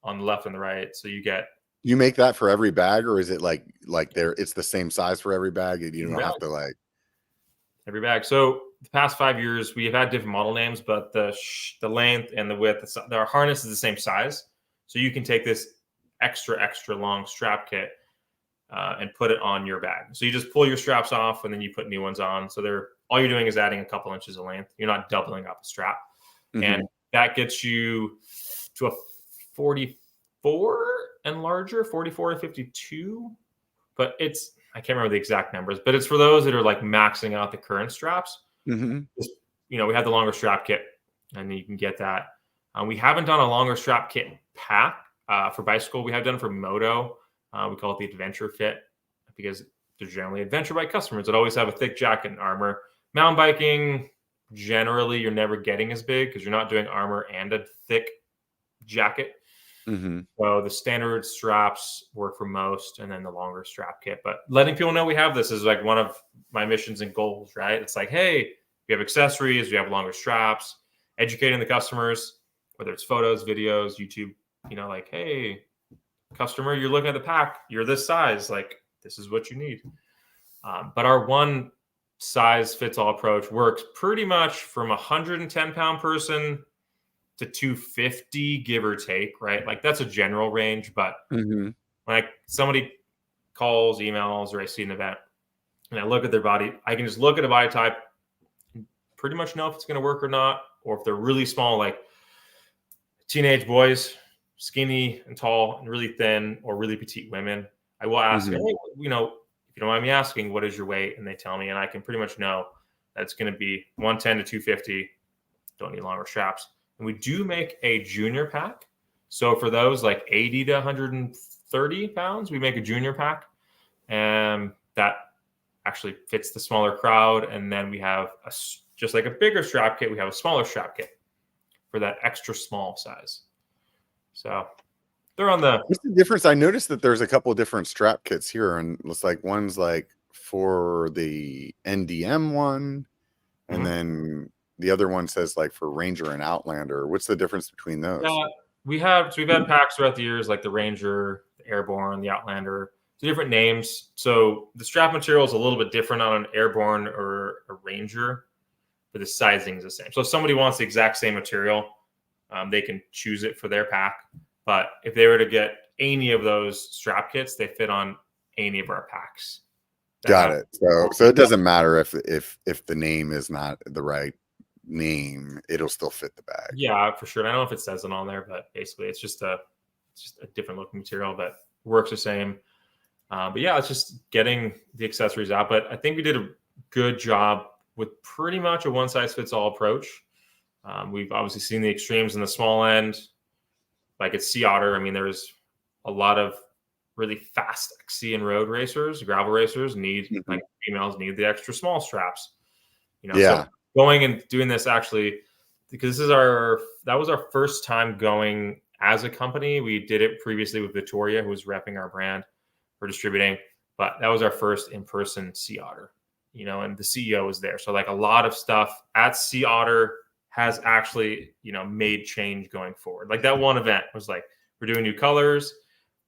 on the left and the right. So you make that for every bag, or is it like it's the same size for every bag and you don't have to like every bag? So the past 5 years, we have had different model names, but the length and the width, our harness is the same size. So you can take this extra long strap kit and put it on your bag. So you just pull your straps off and then you put new ones on. So all you're doing is adding a couple inches of length. You're not doubling up a strap. And that gets you to a 44 and larger, 44 to 52. But I can't remember the exact numbers, but it's for those that are like maxing out the current straps. We have the longer strap kit and you can get that. We haven't done a longer strap kit pack for bicycle. We have done for moto. We call it the adventure fit because they're generally adventure bike customers that always have a thick jacket and armor. Mountain biking, generally, you're never getting as big because you're not doing armor and a thick jacket. So the standard straps work for most, and then the longer strap kit. But letting people know we have this is like one of my missions and goals, right? It's like, hey, we have accessories, we have longer straps, educating the customers, whether it's photos, videos, YouTube, like, hey, customer, you're looking at the pack, you're this size, like this is what you need. But our one size fits all approach works pretty much from 110 pound person to 250, give or take, right? Like that's a general range, but like somebody calls, emails, or I see an event and I look at their body, I can just look at a body type and pretty much know if it's going to work or not, or if they're really small, like teenage boys, skinny and tall and really thin, or really petite women. I will ask, hey, if you don't mind me asking, what is your weight? And they tell me, and I can pretty much know that it's going to be 110 to 250. Don't need longer straps. And we do make a junior pack. So for those like 80 to 130 pounds, we make a junior pack. And that actually fits the smaller crowd. And then we have just like a bigger strap kit, we have a smaller strap kit for that extra small size. So they're on the. What's the difference? I noticed that there's a couple of different strap kits here, and it's like one's like for the NDM one, and then the other one says like for Ranger and Outlander. What's the difference between those? We've had packs throughout the years, like the Ranger, the Airborne, the Outlander, different names. So the strap material is a little bit different on an Airborne or a Ranger, but the sizing is the same. So if somebody wants the exact same material, they can choose it for their pack. But if they were to get any of those strap kits, they fit on any of our packs. Got it. So it doesn't matter if the name is not the right name, it'll still fit the bag. Yeah, for sure. I don't know if it says it on there, but basically it's just a different looking material, but works the same. But yeah, it's just getting the accessories out. But I think we did a good job with pretty much a one size fits all approach. We've obviously seen the extremes in the small end, like at Sea Otter. I mean, there's a lot of really fast XC and road racers, gravel racers like females need the extra small straps. So going and doing this actually, because that was our first time going as a company. We did it previously with Victoria, who was repping our brand for distributing, but that was our first in-person Sea Otter, and the CEO was there. So like a lot of stuff at Sea Otter has actually, made change going forward. Like that one event was like, we're doing new colors.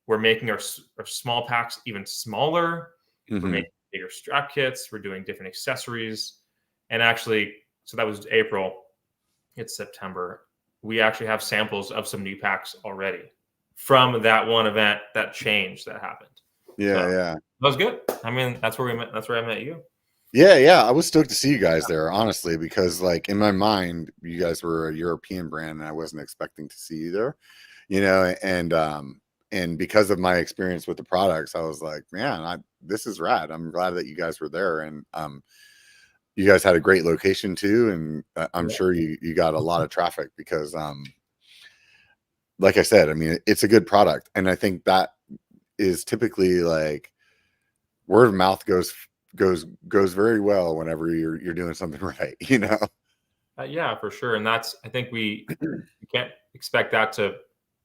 We're making our small packs even smaller. We're making bigger strap kits. We're doing different accessories. And actually, so that was April. It's September. We actually have samples of some new packs already from that one event, that change that happened. Yeah. That was good. I mean, that's where I met you. Yeah. I was stoked to see you guys there, honestly, because like in my mind, you guys were a European brand and I wasn't expecting to see you there, and because of my experience with the products, I was like, man, this is rad. I'm glad that you guys were there. And you guys had a great location too. And I'm sure you got a lot of traffic because, like I said, I mean, it's a good product. And I think that is typically like word of mouth goes very well whenever you're doing something right, Yeah, for sure. And I think we can't expect that to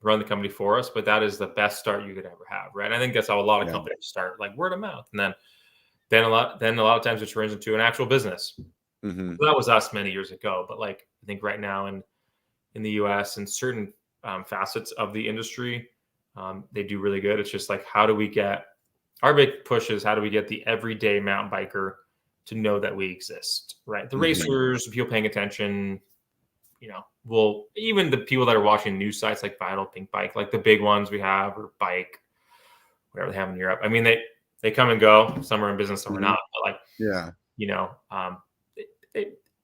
run the company for us, but that is the best start you could ever have, right? I think that's how a lot of companies start, like word of mouth, and then a lot of times it turns into an actual business. So that was us many years ago, but like I think right now in the US and certain facets of the industry, they do really good. It's just like, how do we get our big push is how do we get the everyday mountain biker to know that we exist, right? The racers, people paying attention, even the people that are watching news sites like Vital, Pink Bike, like the big ones we have, or Bike, whatever they have in Europe. I mean, they come and go. Some are in business, some are not. But like,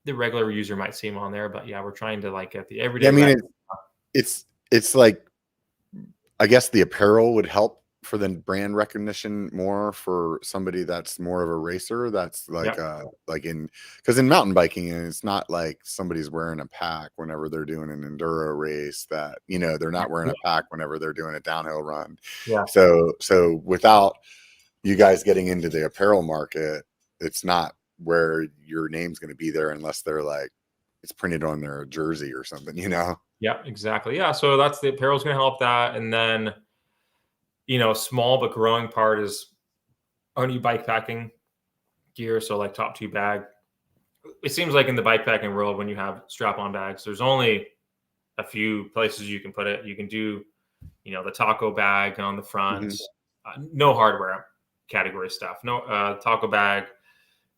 the regular user might see them on there, but we're trying to like get the everyday. I mean, it's like, I guess the apparel would help for the brand recognition more for somebody that's more of a racer. That's like, because in mountain biking, it's not like somebody's wearing a pack whenever they're doing an enduro race that, they're not wearing a pack whenever they're doing a downhill run. Yeah. So without you guys getting into the apparel market, it's not where your name's going to be there unless they're like, it's printed on their jersey or something, Yeah, exactly. Yeah. So that's the apparel is going to help that. And then, small but growing part is our new bike packing gear. So like top 2 bag. It seems like in the bike packing world, when you have strap-on bags, there's only a few places you can put it. You can do, the taco bag on the front, no hardware category stuff. No taco bag,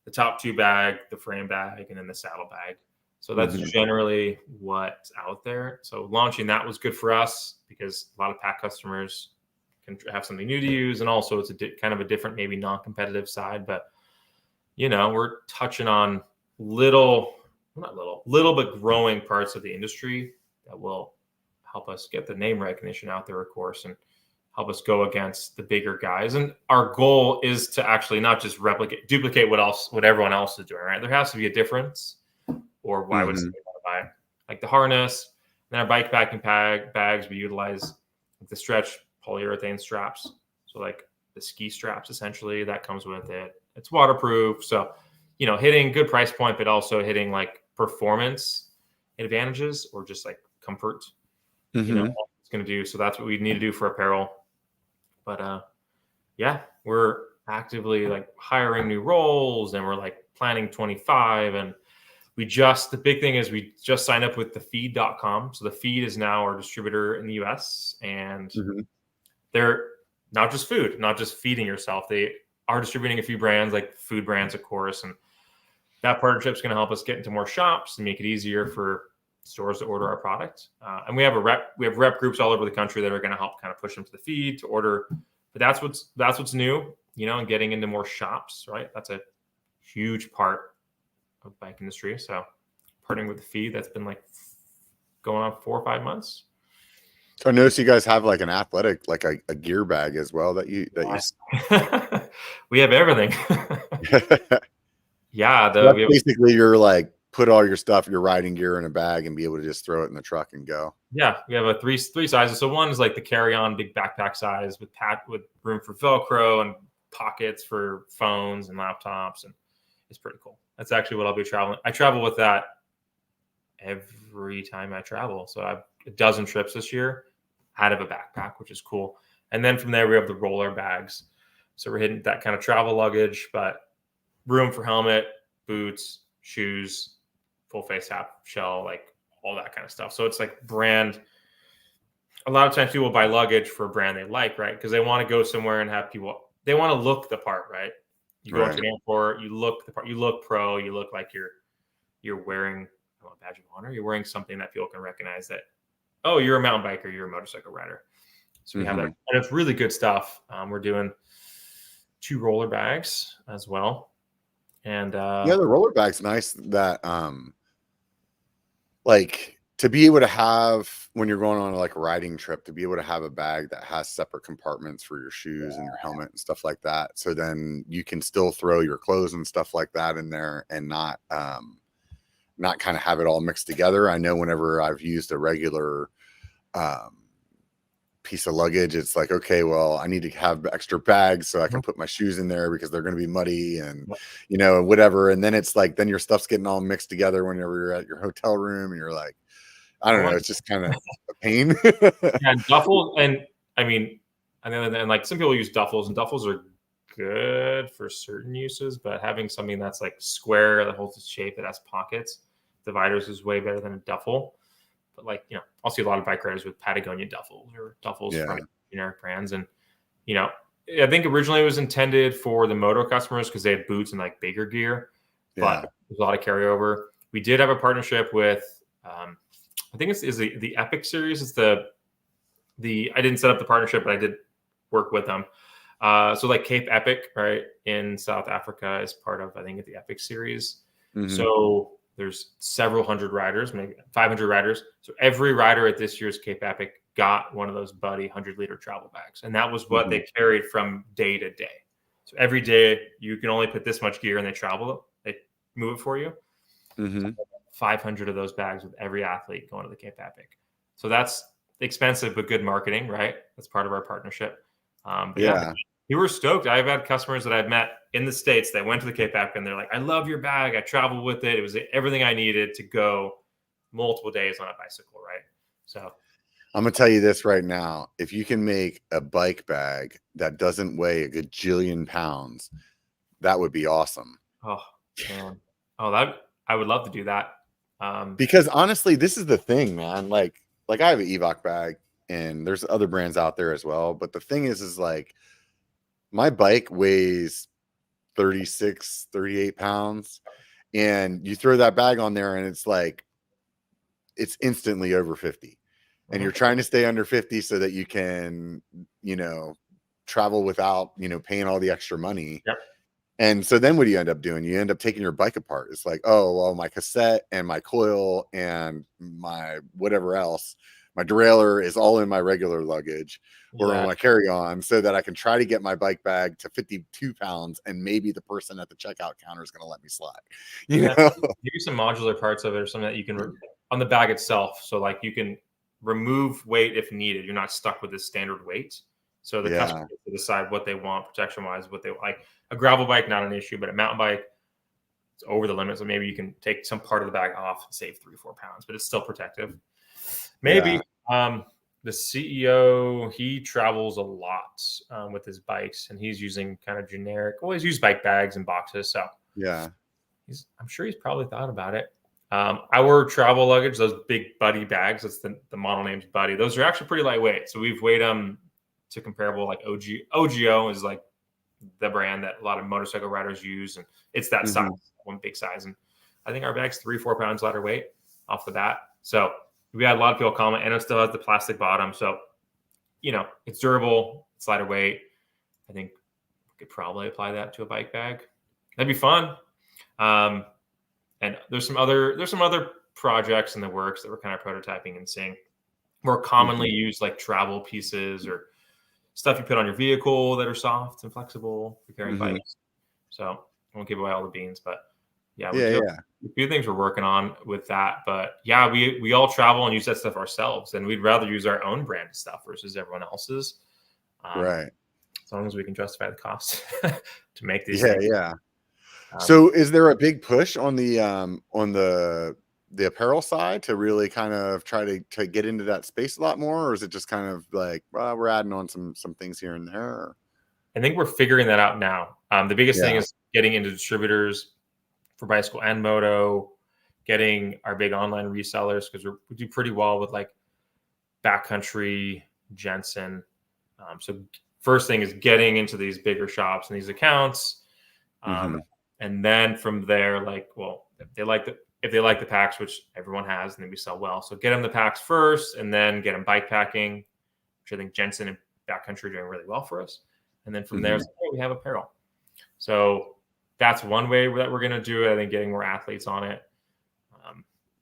the top 2 bag, the frame bag, and then the saddle bag. So that's generally what's out there. So launching that was good for us because a lot of pack customers can have something new to use. And also it's kind of a different, maybe non-competitive side, but we're touching on little but growing parts of the industry that will help us get the name recognition out there, of course, and help us go against the bigger guys. And our goal is to actually not just duplicate what everyone else is doing, right? There has to be a difference, or why would somebody want to buy it? Like the harness and our bike packing bags, we utilize the stretch polyurethane straps. So like the ski straps, essentially, that comes with it. It's waterproof. So, hitting good price point, but also hitting like performance advantages or just like comfort, all it's going to do. So that's what we need to do for apparel. But yeah, we're actively like hiring new roles, and we're like planning 25. And the big thing is we just signed up with thefeed.com. So the Feed is now our distributor in the US, and they're not just food, not just feeding yourself. They are distributing a few brands, like food brands, of course. And that partnership is going to help us get into more shops and make it easier for stores to order our product. And we have rep groups all over the country that are going to help kind of push them to the Feed to order. But that's what's new, and getting into more shops, right? That's a huge part of the bike industry. So partnering with the Feed, that's been like going on 4 or 5 months. So I noticed you guys have like an athletic, like a gear bag as well that you we have everything. Yeah, basically you're like put all your stuff, your riding gear in a bag and be able to just throw it in the truck and go. Yeah, we have a three sizes. So one is like the carry-on big backpack size with room for Velcro and pockets for phones and laptops, and it's pretty cool. That's actually what I'll be traveling. I travel with that every time I travel. So I have a dozen trips this year out of a backpack, which is cool. And then from there we have the roller bags. So we're hitting that kind of travel luggage, but room for helmet, boots, shoes, full face hat, shell, like all that kind of stuff. So it's like brand. A lot of times people buy luggage for a brand they like, right? Because they want to go somewhere and have people, they want to look the part, right? You go to an airport, you look the part, you look pro, you look like you're wearing a badge of honor. You're wearing something that people can recognize that, oh, you're a mountain biker, you're a motorcycle rider. So we have that, and it's really good stuff. We're doing 2 roller bags as well. And the roller bag's nice that like to be able to have when you're going on like a riding trip, to be able to have a bag that has separate compartments for your shoes and your helmet and stuff like that. So then you can still throw your clothes and stuff like that in there and not kind of have it all mixed together. I know whenever I've used a regular piece of luggage, it's like, okay, well, I need to have extra bags so I can put my shoes in there because they're going to be muddy and whatever. And then it's like, then your stuff's getting all mixed together whenever you're at your hotel room and you're like, I don't know, it's just kind of a pain. Yeah, duffel, and I mean, and like some people use duffels, and duffels are good for certain uses, but having something that's like square that holds its shape, that has pockets, dividers, is way better than a duffel. But like, I'll see a lot of bike riders with Patagonia duffels or duffels from generic brands. And, I think originally it was intended for the moto customers because they had boots and like bigger gear, but there's a lot of carryover. We did have a partnership with, I think it's the Epic series. It's the I didn't set up the partnership, but I did work with them. So like Cape Epic, right, in South Africa is part of, I think, the Epic series. So there's several hundred riders, maybe 500 riders. So every rider at this year's Cape Epic got one of those Buddy 100-liter travel bags. And that was what they carried from day to day. So every day you can only put this much gear and they move it for you. So 500 of those bags with every athlete going to the Cape Epic. So that's expensive, but good marketing, right? That's part of our partnership. We were stoked. I've had customers that I've met in the States that went to the Cape Epic and they're like, I love your bag. I traveled with it. It was everything I needed to go multiple days on a bicycle, right? So I'm going to tell you this right now. If you can make a bike bag that doesn't weigh a gajillion pounds, that would be awesome. Oh, man. That I would love to do that. Because honestly, this is the thing, man. Like I have an Evoc bag and there's other brands out there as well. But the thing is like my bike weighs 36, 38 pounds. And you throw that bag on there and it's like, it's instantly over 50. And you're trying to stay under 50 so that you can, travel without, paying all the extra money. Yep. And so then what do you end up doing? You end up taking your bike apart. It's like, oh, well, my cassette and my coil and my whatever else, my derailleur is all in my regular luggage or on my carry-on so that I can try to get my bike bag to 52 pounds and maybe the person at the checkout counter is going to let me slide. Maybe some modular parts of it or something that you can on the bag itself. So like you can remove weight if needed. You're not stuck with this standard weight. So the customer gets to decide what they want protection-wise, what they like. A gravel bike, not an issue, but a mountain bike, it's over the limit. So maybe you can take some part of the bag off and save 3-4 pounds, but it's still protective. Maybe. The CEO, he travels a lot with his bikes, and he's using kind of generic, he's used bike bags and boxes. So yeah, I'm sure he's probably thought about it. Our travel luggage, those big Buddy bags, that's the model name's Buddy. Those are actually pretty lightweight. So we've weighed them to comparable, like OGO is like the brand that a lot of motorcycle riders use, and it's that size, one big size. And I think our bag's 3-4 pounds lighter weight off the bat. So we had a lot of people comment, and it still has the plastic bottom. So, it's durable, it's lighter weight. I think we could probably apply that to a bike bag. That'd be fun. And there's some other projects in the works that we're kind of prototyping and seeing more commonly used, like travel pieces or stuff you put on your vehicle that are soft and flexible for carrying bikes. So I won't give away all the beans, but a few things we're working on with that. But yeah, we all travel and use that stuff ourselves, and we'd rather use our own brand stuff versus everyone else's. Right. As long as we can justify the cost to make these things. Yeah. So is there a big push on the apparel side to really kind of try to get into that space a lot more, or is it just kind of like, well, we're adding on some things here and there? I think we're figuring that out now. The biggest thing is getting into distributors for bicycle and moto, getting our big online resellers, because we do pretty well with like Backcountry, Jensen. So first thing is getting into these bigger shops and these accounts. And then from there, if they like the packs, which everyone has, and then we sell well. So get them the packs first, and then get them bike packing, which I think Jensen and Backcountry are doing really well for us. And then from there, we have apparel. So that's one way that we're going to do it. I think getting more athletes on it.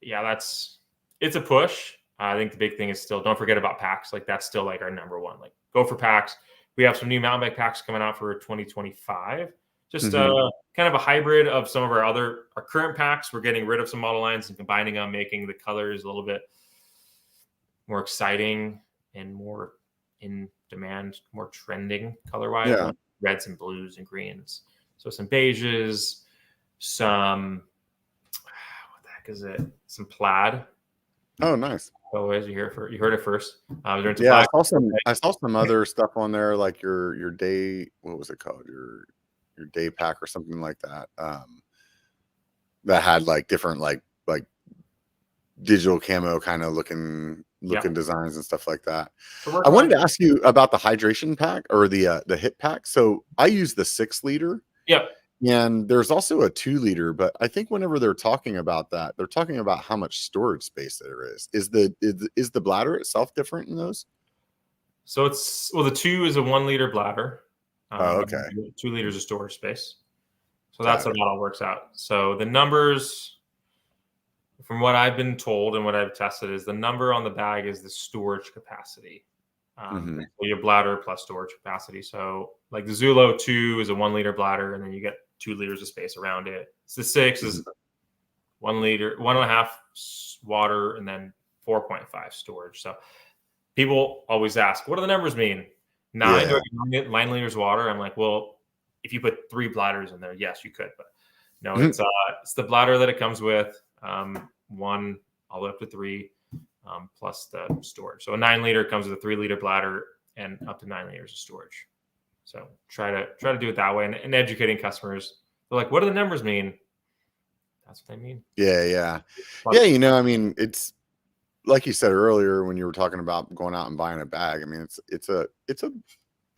It's a push. I think the big thing is still, don't forget about packs. Like that's still like our number one, like go for packs. We have some new mountain bike packs coming out for 2025. Just kind of a hybrid of some of our current packs. We're getting rid of some model lines and combining them, making the colors a little bit more exciting and more in demand, more trending color-wise. Like reds and blues and greens. So some beiges, some, what the heck is it? Some plaid. Oh, nice. Always, you heard it first. I saw some other stuff on there, like your day. What was it called? Your day pack or something like that. That had like different like digital camo kind of looking designs and stuff like that. I wanted to ask you about the hydration pack or the hip pack. So I use the 6 liter. Yep. And there's also a 2 liter, but I think whenever they're talking about that, they're talking about how much storage space there is. Is the bladder itself different in those? So the 2 is a 1 liter bladder. Okay. 2 liters of storage space. So that's how it all works out. So the numbers, from what I've been told and what I've tested, is the number on the bag is the storage capacity. So your bladder plus storage capacity. So like the Zulo 2 is a 1 liter bladder, and then you get 2 liters of space around it. So the 6 is 1 liter, 1.5 water, and then 4.5 storage. So people always ask, what do the numbers mean? 9 liters water. I'm like, well, if you put 3 bladders in there, yes, you could, but no, it's the bladder that it comes with, 1 all the way up to 3, plus the storage. So a 9 liter comes with a 3 liter bladder and up to 9 liters of storage. So try to do it that way, and educating customers. They're like, what do the numbers mean? That's what they mean. Yeah. I mean, it's like you said earlier when you were talking about going out and buying a bag. I mean, it's a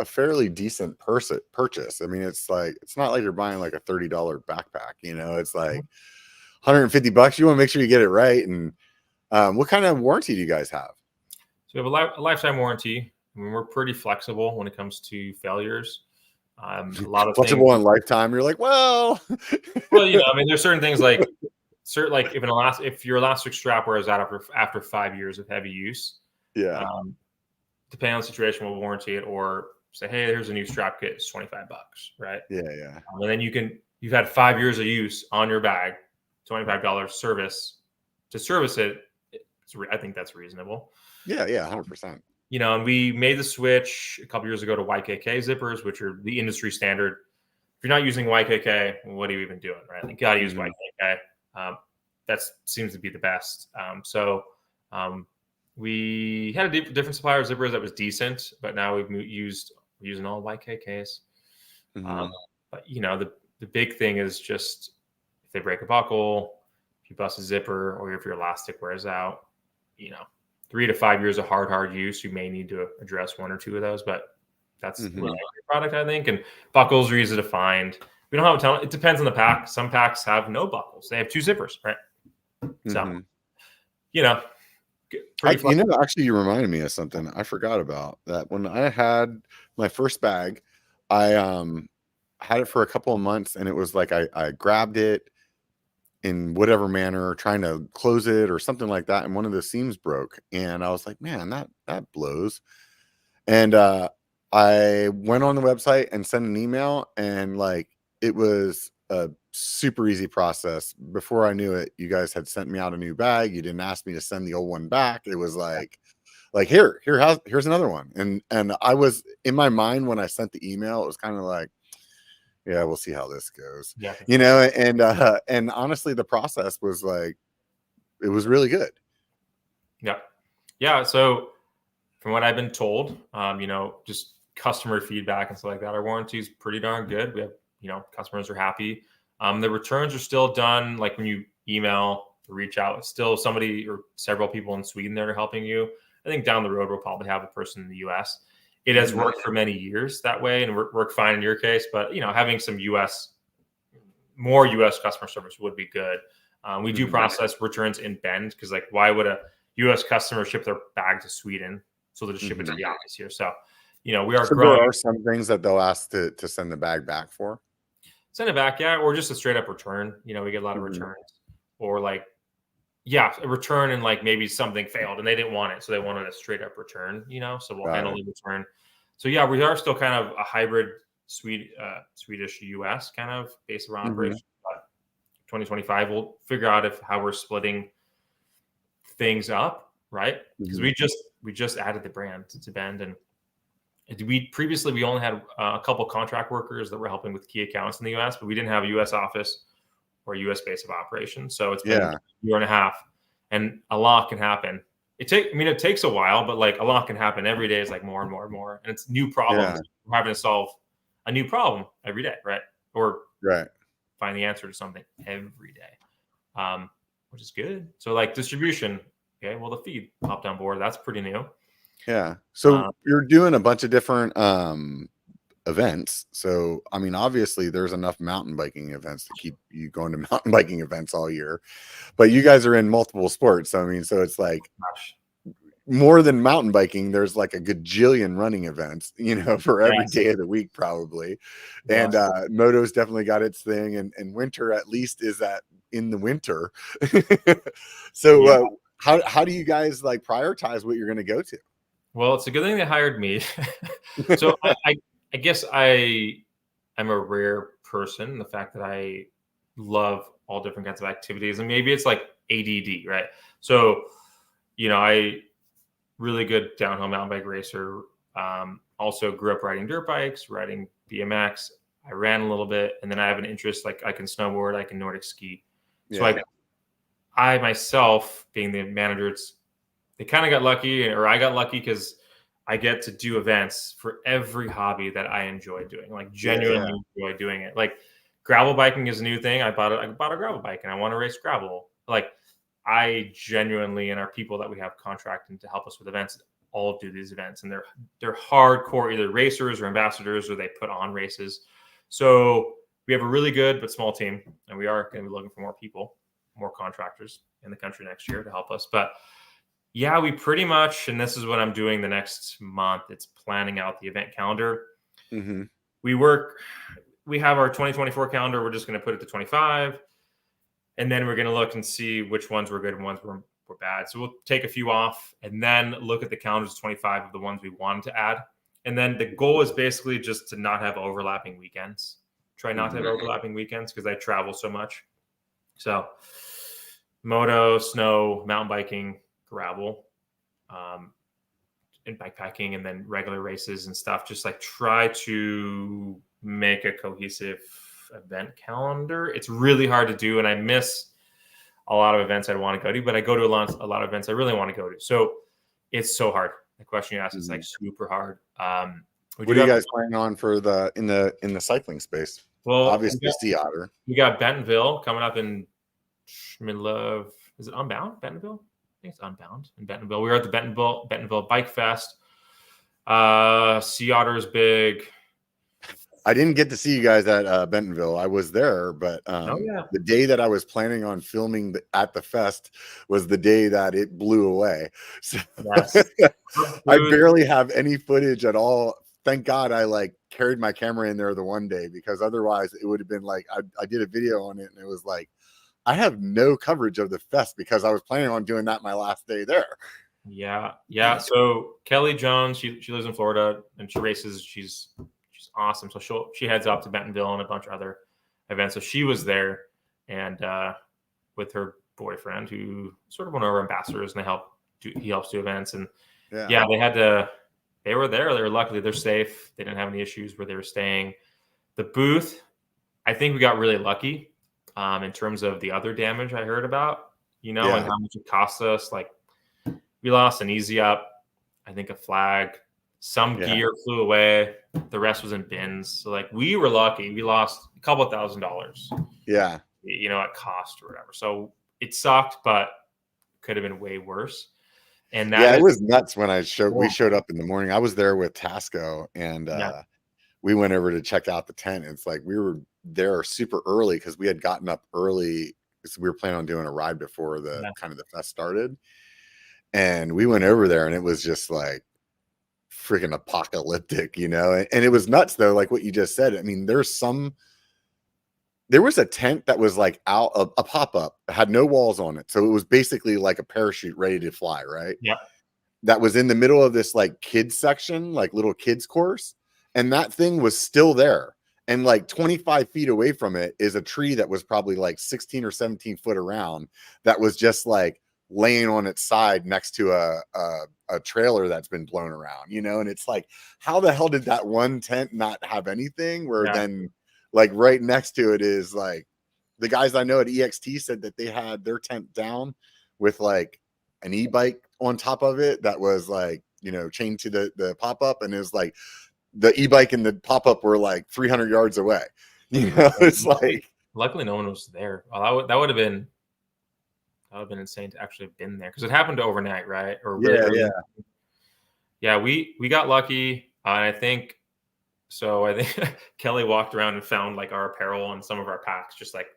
fairly decent purchase. I mean, it's not like you're buying like a $30 backpack. It's like $150. You want to make sure you get it right. And what kind of warranty do you guys have? So we have a lifetime warranty. I mean, we're pretty flexible when it comes to failures. A lot of flexible in lifetime. You're like, well, I mean, there's certain things like if your elastic strap wears out after 5 years of heavy use, depending on the situation, we'll warranty it, or say, hey, here's a new strap kit. It's $25, right? Yeah. And then you've had 5 years of use on your bag, $25 service to service it. I think that's reasonable. Yeah, 100%. And we made the switch a couple years ago to YKK zippers, which are the industry standard you're not using YKK, what are you even doing, right? Like, you got to use YKK. That seems to be the best. We had a different supplier of zippers that was decent, but now we're using all YKKs. But the big thing is just if they break a buckle, if you bust a zipper, or if your elastic wears out, 3 to 5 years of hard use, you may need to address 1 or 2 of those. But that's with every product, I think. And buckles are easy to find. We don't have a ton. It depends on the pack. Some packs have no buckles. They have 2 zippers, right? So, actually, you reminded me of something I forgot about. That when I had my first bag, I had it for a couple of months, and it was like I grabbed it in whatever manner, trying to close it or something like that, and one of the seams broke, and I was like, man, that blows. And I went on the website and sent an email, and like it was a super easy process. Before I knew it, you guys had sent me out a new bag. You didn't ask me to send the old one back. It was like here's another one. And I was in my mind when I sent the email, it was kind of like, yeah, we'll see how this goes. Yeah. And honestly, the process was like, it was really good. Yeah. So from what I've been told, just customer feedback and stuff like that, our warranty is pretty darn good. We have, customers are happy. The returns are still done. Like when you email or reach out, it's still somebody or several people in Sweden that are helping you. I think down the road, we'll probably have a person in the US. It has worked for many years that way and worked fine in your case, but having some more US customer service would be good. We do process returns in Bend because like, why would a US customer ship their bag to Sweden? So they'll just ship it to the office here. So, we are growing. There are some things that they'll ask to send the bag back for. Send it back, yeah, or just a straight up return. We get a lot of returns, or like, a return and like maybe something failed and they didn't want it, so they wanted a straight up return. So we'll handle the return. So yeah, we are still kind of a hybrid Swedish US kind of base of operation. But 2025, we'll figure out how we're splitting things up, right? Because we just added the brand to Bend, and we only had a couple contract workers that were helping with key accounts in the US, but we didn't have a US office or a US base of operations. So it's been a year and a half, and a lot can happen. It takes a while, but like a lot can happen every day. Is like more and more and more, and it's new problems. We're having to solve a new problem every day, right? Or find the answer to something every day, which is good. So like distribution, okay. Well, the feed popped on board. That's pretty new. Yeah. So you're doing a bunch of different events. So I mean, obviously there's enough mountain biking events to keep you going to mountain biking events all year, but you guys are in multiple sports. So I mean, so it's like more than mountain biking, there's like a gajillion running events, for every day of the week probably. And moto's definitely got its thing, and winter at least is that in the winter. So how do you guys like prioritize what you're going to go to? Well, it's a good thing they hired me. So I guess I'm a rare person. The fact that I love all different kinds of activities, and maybe it's like ADD, right? So, I really good downhill mountain bike racer. Also grew up riding dirt bikes, riding BMX. I ran a little bit, and then I have an interest, like I can snowboard, I can Nordic ski. So I myself, being the manager, they kind of got lucky, or I got lucky because I get to do events for every hobby that I enjoy doing, like genuinely enjoy doing it. Like gravel biking is a new thing. I bought a gravel bike and I want to race gravel. Like I genuinely, and our people that we have contracting to help us with events all do these events, and they're hardcore, either racers or ambassadors, or they put on races. So we have a really good but small team, and we are going to be looking for more people, more contractors in the country next year to help us. But yeah, we pretty much, and this is what I'm doing the next month, it's planning out the event calendar. We have our 2024 calendar. We're just going to put it to 25. And then we're going to look and see which ones were good and ones were bad. So we'll take a few off and then look at the calendars 25 of the ones we wanted to add. And then the goal is basically just to not have overlapping weekends. Try not to have overlapping weekends because I travel so much. So moto, snow, mountain biking, gravel, and bikepacking, and then regular races and stuff. Just like try to make a cohesive event calendar. It's really hard to do, and I miss a lot of events I want to go to, but I go to a lot of events I really want to go to. So it's so hard. The question you asked is like super hard. What are you guys planning on for in the cycling space? Well, obviously Sea Otter. We got Bentonville coming up in middle of, is it Unbound? Bentonville? I think it's Unbound in Bentonville. We were at the Bentonville Bike Fest. Sea Otter's big. I didn't get to see you guys at Bentonville. I was there, but the day that I was planning on filming at the fest was the day that it blew away. So yes. I barely have any footage at all. Thank God I like carried my camera in there the one day, because otherwise it would have been like I did a video on it and it was like I have no coverage of the fest because I was planning on doing that my last day there. Yeah. So Kelly Jones, she lives in Florida and she races. She's awesome. So she heads up to Bentonville and a bunch of other events. So she was there and with her boyfriend, who sort of one of our ambassadors, and he helps do events. And they were there. They were luckily they're safe. They didn't have any issues where they were staying. The booth, I think we got really lucky in terms of the other damage I heard about, and how much it cost us. Like we lost an easy up, I think a flag, some gear flew away. The rest was in bins. So like we were lucky. We lost a couple $1,000. Yeah. At cost or whatever. So it sucked, but could have been way worse. And it was nuts when we showed up in the morning. I was there with Tasco and we went over to check out the tent. It's like we were there super early because we had gotten up early because we were planning on doing a ride before the kind of the fest started. And we went over there and it was just like freaking apocalyptic, and it was nuts though, like what you just said. I mean, there was a tent that was like out of a pop-up, had no walls on it, so it was basically like a parachute ready to fly, right? That was in the middle of this like kids section, like little kids course, and that thing was still there. And like 25 feet away from it is a tree that was probably like 16 or 17 foot around, that was just like laying on its side next to a trailer that's been blown around, and it's like, how the hell did that one tent not have anything, where then like right next to it is like the guys I know at EXT said that they had their tent down with like an e-bike on top of it that was like, chained to the pop-up, and it was like the e-bike and the pop-up were like 300 yards away. It's like, luckily no one was there. Well, that would have been insane to actually have been there, because it happened overnight, right? Or really we got lucky. And I think Kelly walked around and found like our apparel and some of our packs just like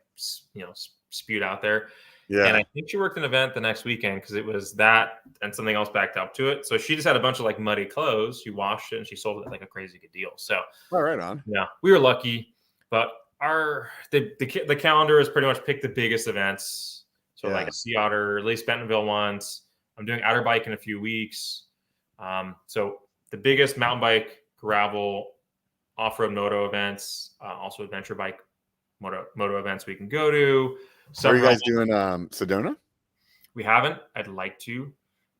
spewed out there. And I think she worked an event the next weekend, because it was that and something else backed up to it. So she just had a bunch of like muddy clothes. She washed it and she sold it at like a crazy good deal. So right on. Yeah, we were lucky, but the calendar has pretty much picked the biggest events. So like a Sea Otter, at least Bentonville once. I'm doing Outer Bike in a few weeks. So the biggest mountain bike, gravel, off-road moto events, also adventure bike moto events we can go to. Are you guys doing Sedona? We haven't. I'd like to.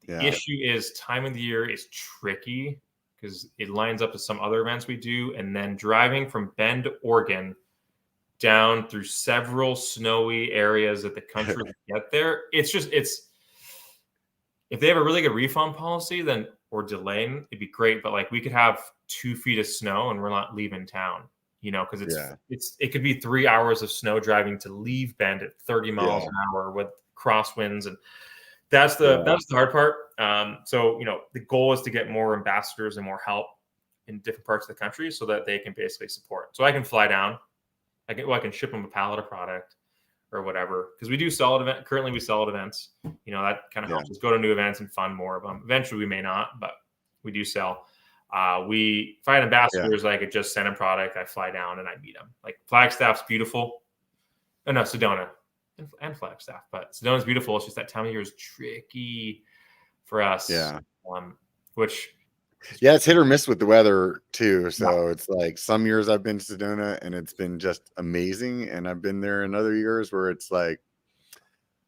The issue is time of the year is tricky because it lines up with some other events we do, and then driving from Bend, Oregon, down through several snowy areas of the country to get there. It's if they have a really good refund policy, then or delaying, it'd be great. But like we could have 2 feet of snow and we're not leaving town, because it could be 3 hours of snow driving to leave Bend at 30 miles an hour with crosswinds, and that's the hard part. So the goal is to get more ambassadors and more help in different parts of the country so that they can basically support. So I can fly down. I can ship them a pallet of product or whatever, because we do sell at event. Currently, we sell at events. That kind of helps us go to new events and fund more of them. Eventually, we may not, but we do sell. If I had ambassadors, I could just send a product. I fly down and I meet them. Like Flagstaff's beautiful. Oh no, Sedona and Flagstaff, but Sedona's beautiful. It's just that time of year is tricky for us. Which. It's hit or miss with the weather too. So it's like some years I've been to Sedona and it's been just amazing. And I've been there in other years where it's like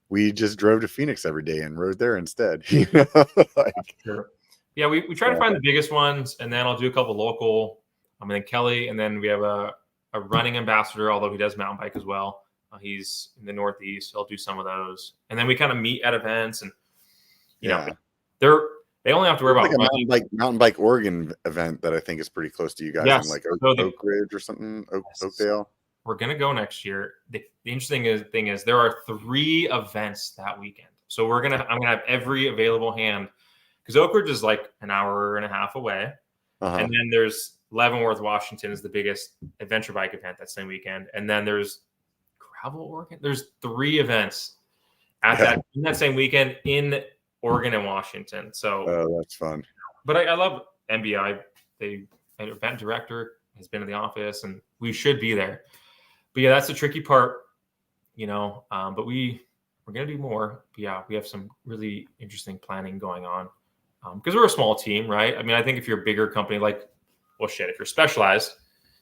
we just drove to Phoenix every day and rode there instead. Sure. Yeah, we try to find the biggest ones, and then I'll do a couple local And then Kelly, and then we have a running ambassador, although he does mountain bike as well. He's in the Northeast. He'll do some of those. And then we kind of meet at events, and you know, they only have to worry about like a mountain bike Oregon event that I think is pretty close to you guys in like Oak Ridge or something, Oakdale. We're gonna go next year. The interesting thing is there are 3 events that weekend. So I'm gonna have every available hand, because Oak Ridge is like an hour and a half away, and then there's Leavenworth, Washington is the biggest adventure bike event that same weekend, and then there's Gravel, Oregon. There's 3 events in that same weekend in Oregon and Washington. So that's fun. But I love MBI. An event director has been in the office, and we should be there. But yeah, that's the tricky part, but we're gonna do more. But yeah, we have some really interesting planning going on, because we're a small team, right? I mean, I think if you're a bigger company, like, if you're specialized,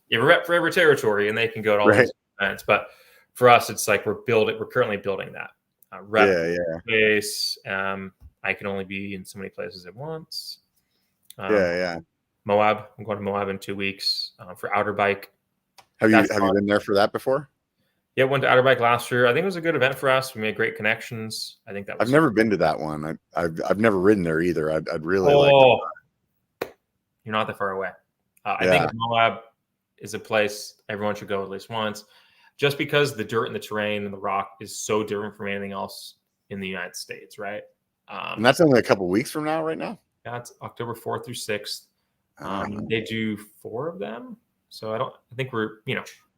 you have a rep for every territory, and they can go to all these events. But for us, it's like we're currently building that rep base. I can only be in so many places at once. Moab. I'm going to Moab in 2 weeks for Outer Bike. Have you been there for that before? Yeah, went to Outer Bike last year. I think it was a good event for us. We made great connections. I think that was. I've never been to that one. I've never ridden there either. I'd really like to. You're not that far away. I think Moab is a place everyone should go at least once, just because the dirt and the terrain and the rock is so different from anything else in the United States, right? And that's only a couple weeks from now, right now? Yeah, it's October 4th through 6th. They do 4 of them. So I think we're,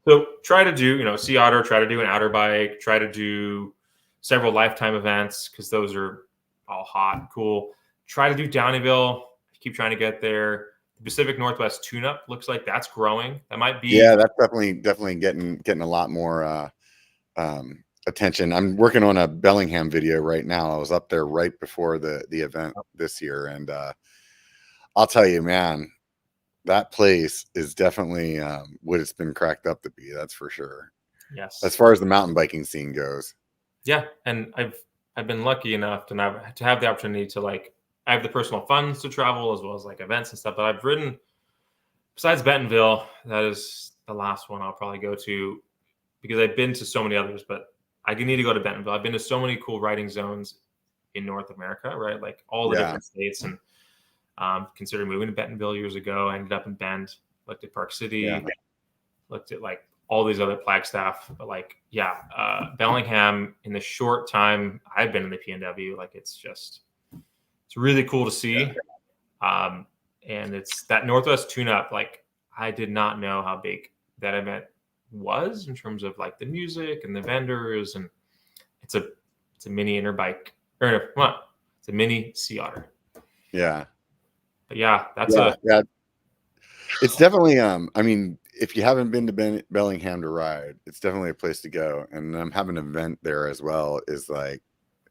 so try to do, Sea Otter, try to do an Outer Bike, try to do several lifetime events, because those are all hot, cool. Try to do Downeyville. Keep trying to get there. The Pacific Northwest tune-up looks like that's growing. That might be. Yeah, that's definitely getting a lot more attention. I'm working on a Bellingham video right now. I was up there right before the event this year, and I'll tell you, man, that place is definitely what it's been cracked up to be. That's for sure. Yes. As far as the mountain biking scene goes. Yeah, and I've been lucky enough to have the opportunity to, like, I have the personal funds to travel as well as like events and stuff. But I've ridden, besides Bentonville, that is the last one I'll probably go to, because I've been to so many others, but I need to go to Bentonville. I've been to so many cool riding zones in North America, right? Like all the different states, and considered moving to Bentonville years ago. I ended up in Bend, looked at Park City, looked at like all these other Flagstaff, but Bellingham, in the short time I've been in the PNW, like it's really cool to see. And it's that Northwest tune-up. Like, I did not know how big that event was in terms of like the music and the vendors, and it's a mini Interbike, it's a mini Sea Otter. Yeah. But yeah, it's definitely I mean, if you haven't been to Bellingham to ride, it's definitely a place to go. And having an event there as well is like,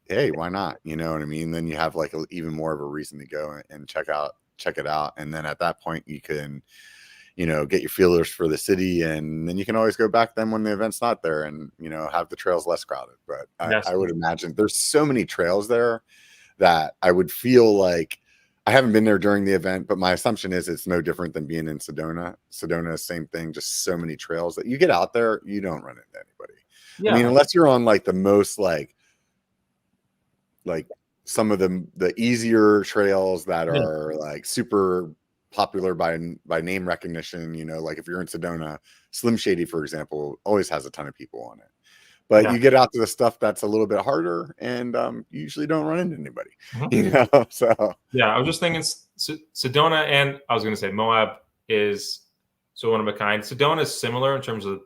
hey, why not? You know what I mean? Then you have like even more of a reason to go and check it out. And then at that point you can, get your feelers for the city, and then you can always go back then when the event's not there, and, have the trails less crowded. But I would imagine there's so many trails there that I would feel like, I haven't been there during the event, but my assumption is it's no different than being in Sedona. Sedona, same thing, just so many trails that you get out there, you don't run into anybody. Yeah. I mean, unless you're on like the most like some of the easier trails that are like super popular by name recognition, like if you're in Sedona, Slim Shady, for example, always has a ton of people on it. But you get out to the stuff that's a little bit harder, and you usually don't run into anybody. So yeah, I was just thinking Sedona, and I was going to say Moab is so one of a kind. Sedona is similar in terms of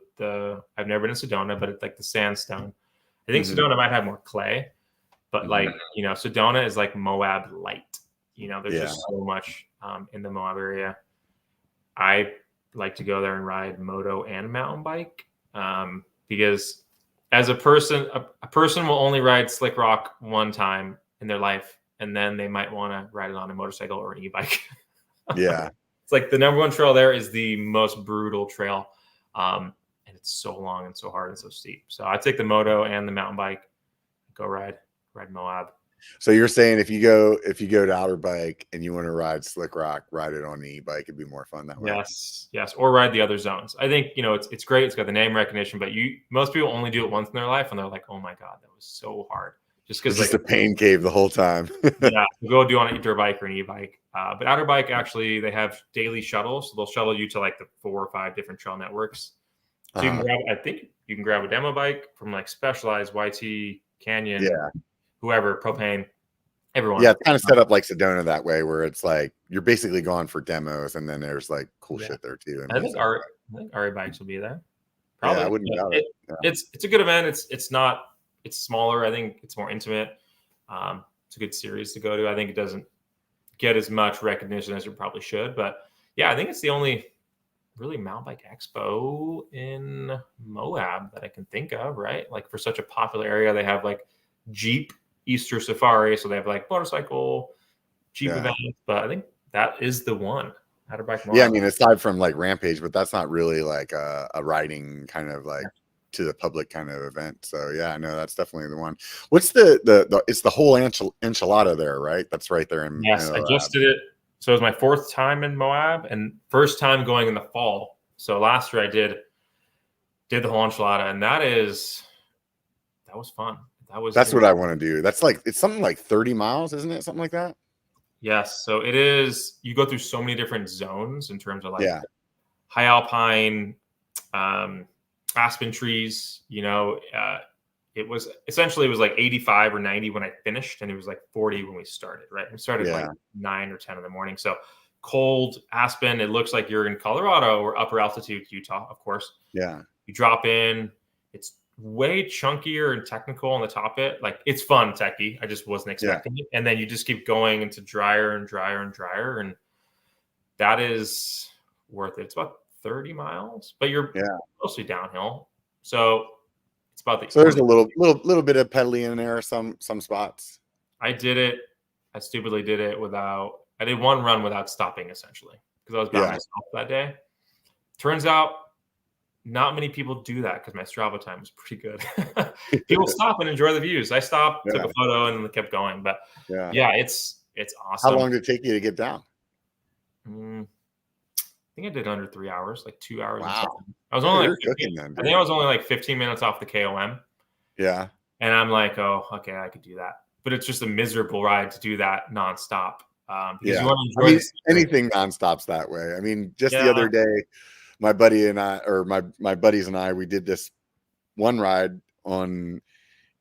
I've never been in Sedona, but it's like the sandstone. I think Sedona might have more clay, but Sedona is like Moab light. There's just so much in the Moab area. I like to go there and ride moto and mountain bike because as a person will only ride slick rock one time in their life, and then they might want to ride it on a motorcycle or an e-bike. Yeah. It's like the number one trail there is the most brutal trail. And it's so long and so hard and so steep. So I take the moto and the mountain bike, go ride Moab. So you're saying if you go to Outer Bike and you want to ride Slick Rock, ride it on the e-bike, it'd be more fun that way. Yes, or ride the other zones. I think it's great. It's got the name recognition, but most people only do it once in their life, and they're like, "Oh my god, that was so hard." Just because it's just a pain cave the whole time. Yeah, go do on a dirt bike or an e-bike. But Outer Bike actually they have daily shuttles, so they'll shuttle you to like the 4 or 5 different trail networks. So you can grab. I think you can grab a demo bike from like Specialized, YT, Canyon, whoever, Propane. Everyone. Yeah, it's kind of set up like Sedona that way, where it's like you're basically going for demos, and then there's like cool shit there too. I think RE bikes will be there. Probably. Yeah, I wouldn't doubt it. It's a good event. It's smaller. I think it's more intimate. It's a good series to go to. I think it doesn't get as much recognition as it probably should, but yeah, I think it's the only really mountain bike expo in Moab that I can think of. Right, like for such a popular area, they have like Jeep Easter Safari, so they have like motorcycle Jeep events, but I think that is the one. Outer Bike Moab. Yeah, I mean, aside from like Rampage, but that's not really like a riding kind of like to the public kind of event. So yeah, no, that's definitely the one. What's it's the whole enchilada there, right? That's right there in Yes, I just did it. So it was my 4th time in Moab and first time going in the fall. So last year I did the whole enchilada, and that was fun. That's what I want to do. That's like, it's something like 30 miles, isn't it? Something like that. Yes. So it is, you go through so many different zones in terms of like high alpine, aspen trees, it was like 85 or 90 when I finished, and it was like 40 when we started, right? We started like 9 or 10 in the morning. So cold aspen, it looks like you're in Colorado or upper altitude Utah, of course. Yeah. You drop in, it's way chunkier and technical on the top it. Like it's fun, techie. I just wasn't expecting it. And then you just keep going into drier and drier and drier. And that is worth it. It's about 30 miles, but you're mostly downhill. So it's about the. So there's a little bit of pedaling in there, some spots. I stupidly did it I did one run without stopping, essentially, because I was by myself that day. Turns out not many people do that because my Strava time was pretty good. People stop and enjoy the views. I stopped, took a photo, and kept going. But it's awesome. How long did it take you to get down? I think I did under 3 hours, like 2 hours. Wow. I was only I was only like 15 minutes off the KOM. Yeah. And I'm like, oh, okay, I could do that. But it's just a miserable ride to do that nonstop. Because you want to enjoy anything nonstop's that way. I mean, just the other day, my buddy and I, or my buddies and I, we did this one ride on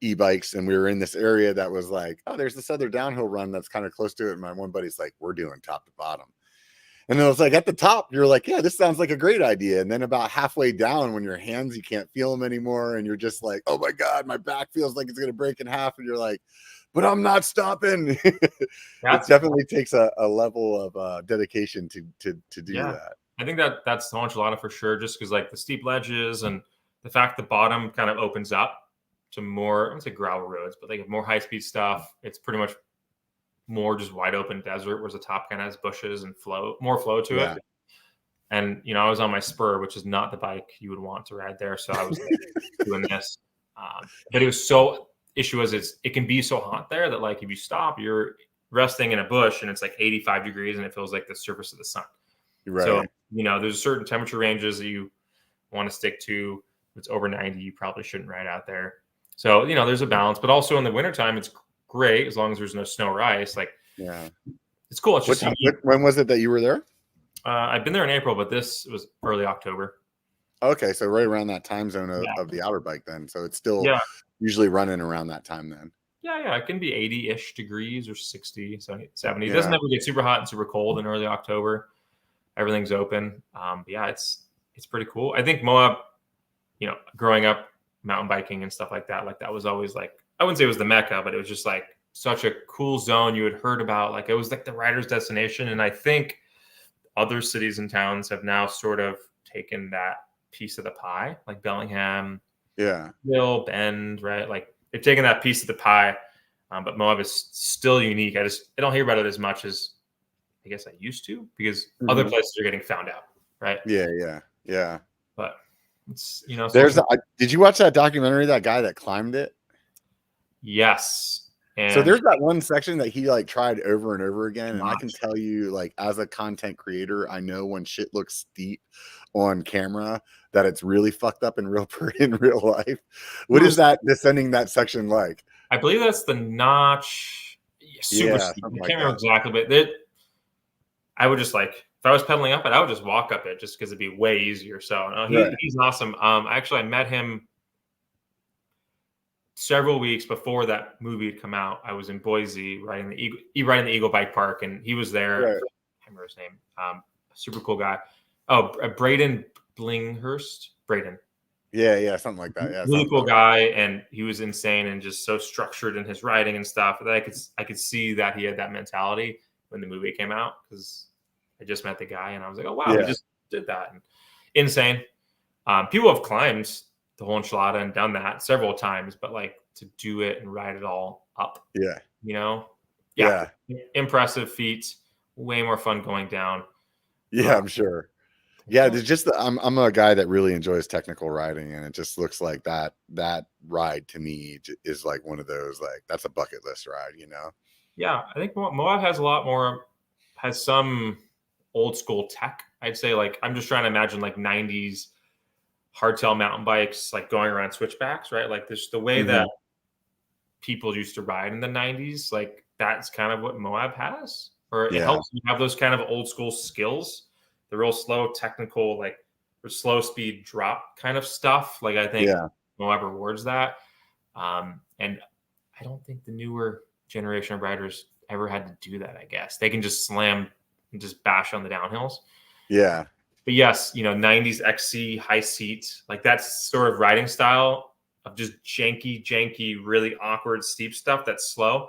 e-bikes, and we were in this area that was like, oh, there's this other downhill run that's kind of close to it. And my one buddy's like, we're doing top to bottom. And then it was like at the top, you're like, yeah, this sounds like a great idea. And then about halfway down, when your hands, you can't feel them anymore. And you're just like, oh my God, my back feels like it's going to break in half. And you're like, but I'm not stopping. It definitely takes a level of dedication to do that. I think that's the enchilada for sure, just because like the steep ledges and the fact the bottom kind of opens up to more, I wouldn't say gravel roads, but like more high-speed stuff. It's pretty much more just wide open desert, whereas the top kind of has bushes and more flow to it. And, I was on my Spur, which is not the bike you would want to ride there. So I was like, doing this. But it was issue is it can be so hot there that like if you stop, you're resting in a bush and it's like 85 degrees and it feels like the surface of the sun. Right. So, there's certain temperature ranges that you want to stick to. If it's over 90, you probably shouldn't ride out there. So, there's a balance, but also in the wintertime, it's great as long as there's no snow or ice. Like, it's cool. It's just when was it that you were there? I've been there in April, but this was early October. Okay, so right around that time zone of the Outer Bike then. So it's still usually running around that time then. Yeah, it can be 80-ish degrees or 60, 70. It doesn't ever get super hot and super cold in early October. Everything's open. It's pretty cool. I think Moab, growing up mountain biking and stuff like that was always like, I wouldn't say it was the Mecca, but it was just like such a cool zone you had heard about. Like it was like the rider's destination. And I think other cities and towns have now sort of taken that piece of the pie, like Bellingham, Hill, Bend, right? Like they've taken that piece of the pie, but Moab is still unique. I don't hear about it as much as I guess I used to, because other places are getting found out, right? Yeah. But it's did you watch that documentary? That guy that climbed it? Yes. So And there's that one section that he like tried over and over again, and I can notch. tell you, like, as a content creator, I know when shit looks steep on camera that it's really fucked up in real life. What is that descending that section like? I believe that's the notch. Super Yeah, steep. I something can't like remember that. exactly, but I would just like if I was pedaling up it, I would just walk up it just because it'd be way easier. So no, Right. he's awesome. Actually, I met him several weeks before that movie had come out. I was in Boise riding the Eagle Bike Park, and he was there. Right. I can't remember his name. Super cool guy. Oh, Braden Blinghurst. Braden. Yeah, something like that. Yeah, Really sounds cool about right. guy, and he was insane and just so structured in his writing and stuff that I could see that he had that mentality when the movie came out, because I just met the guy and I was like, oh wow, he Yeah, just did that. And insane. People have climbed the whole enchilada and done that several times, but like to do it and ride it all up, yeah, yeah, yeah, impressive feat. Way more fun going down. yeah. I'm sure. Yeah, Yeah, there's just I'm a guy that really enjoys technical riding, and it just looks like that ride to me is like one of those, like, that's a bucket list ride, you know? yeah. I think Moab has a lot more, has some old school tech. I'd say, like, I'm just trying to imagine like 90s hardtail mountain bikes, like going around switchbacks, right? Like there's the way that Mhm. people used to ride in the 90s. Like that's kind of what Moab has, or it Yeah, helps you have those kind of old school skills, the real slow technical, like or slow speed drop kind of stuff. Like I think yeah, Moab rewards that. And I don't think the newer generation of riders ever had to do that. I guess they can just slam and just bash on the downhills. yeah, But yes, 90s XC high seat, like that sort of riding style of just janky, really awkward, steep stuff that's slow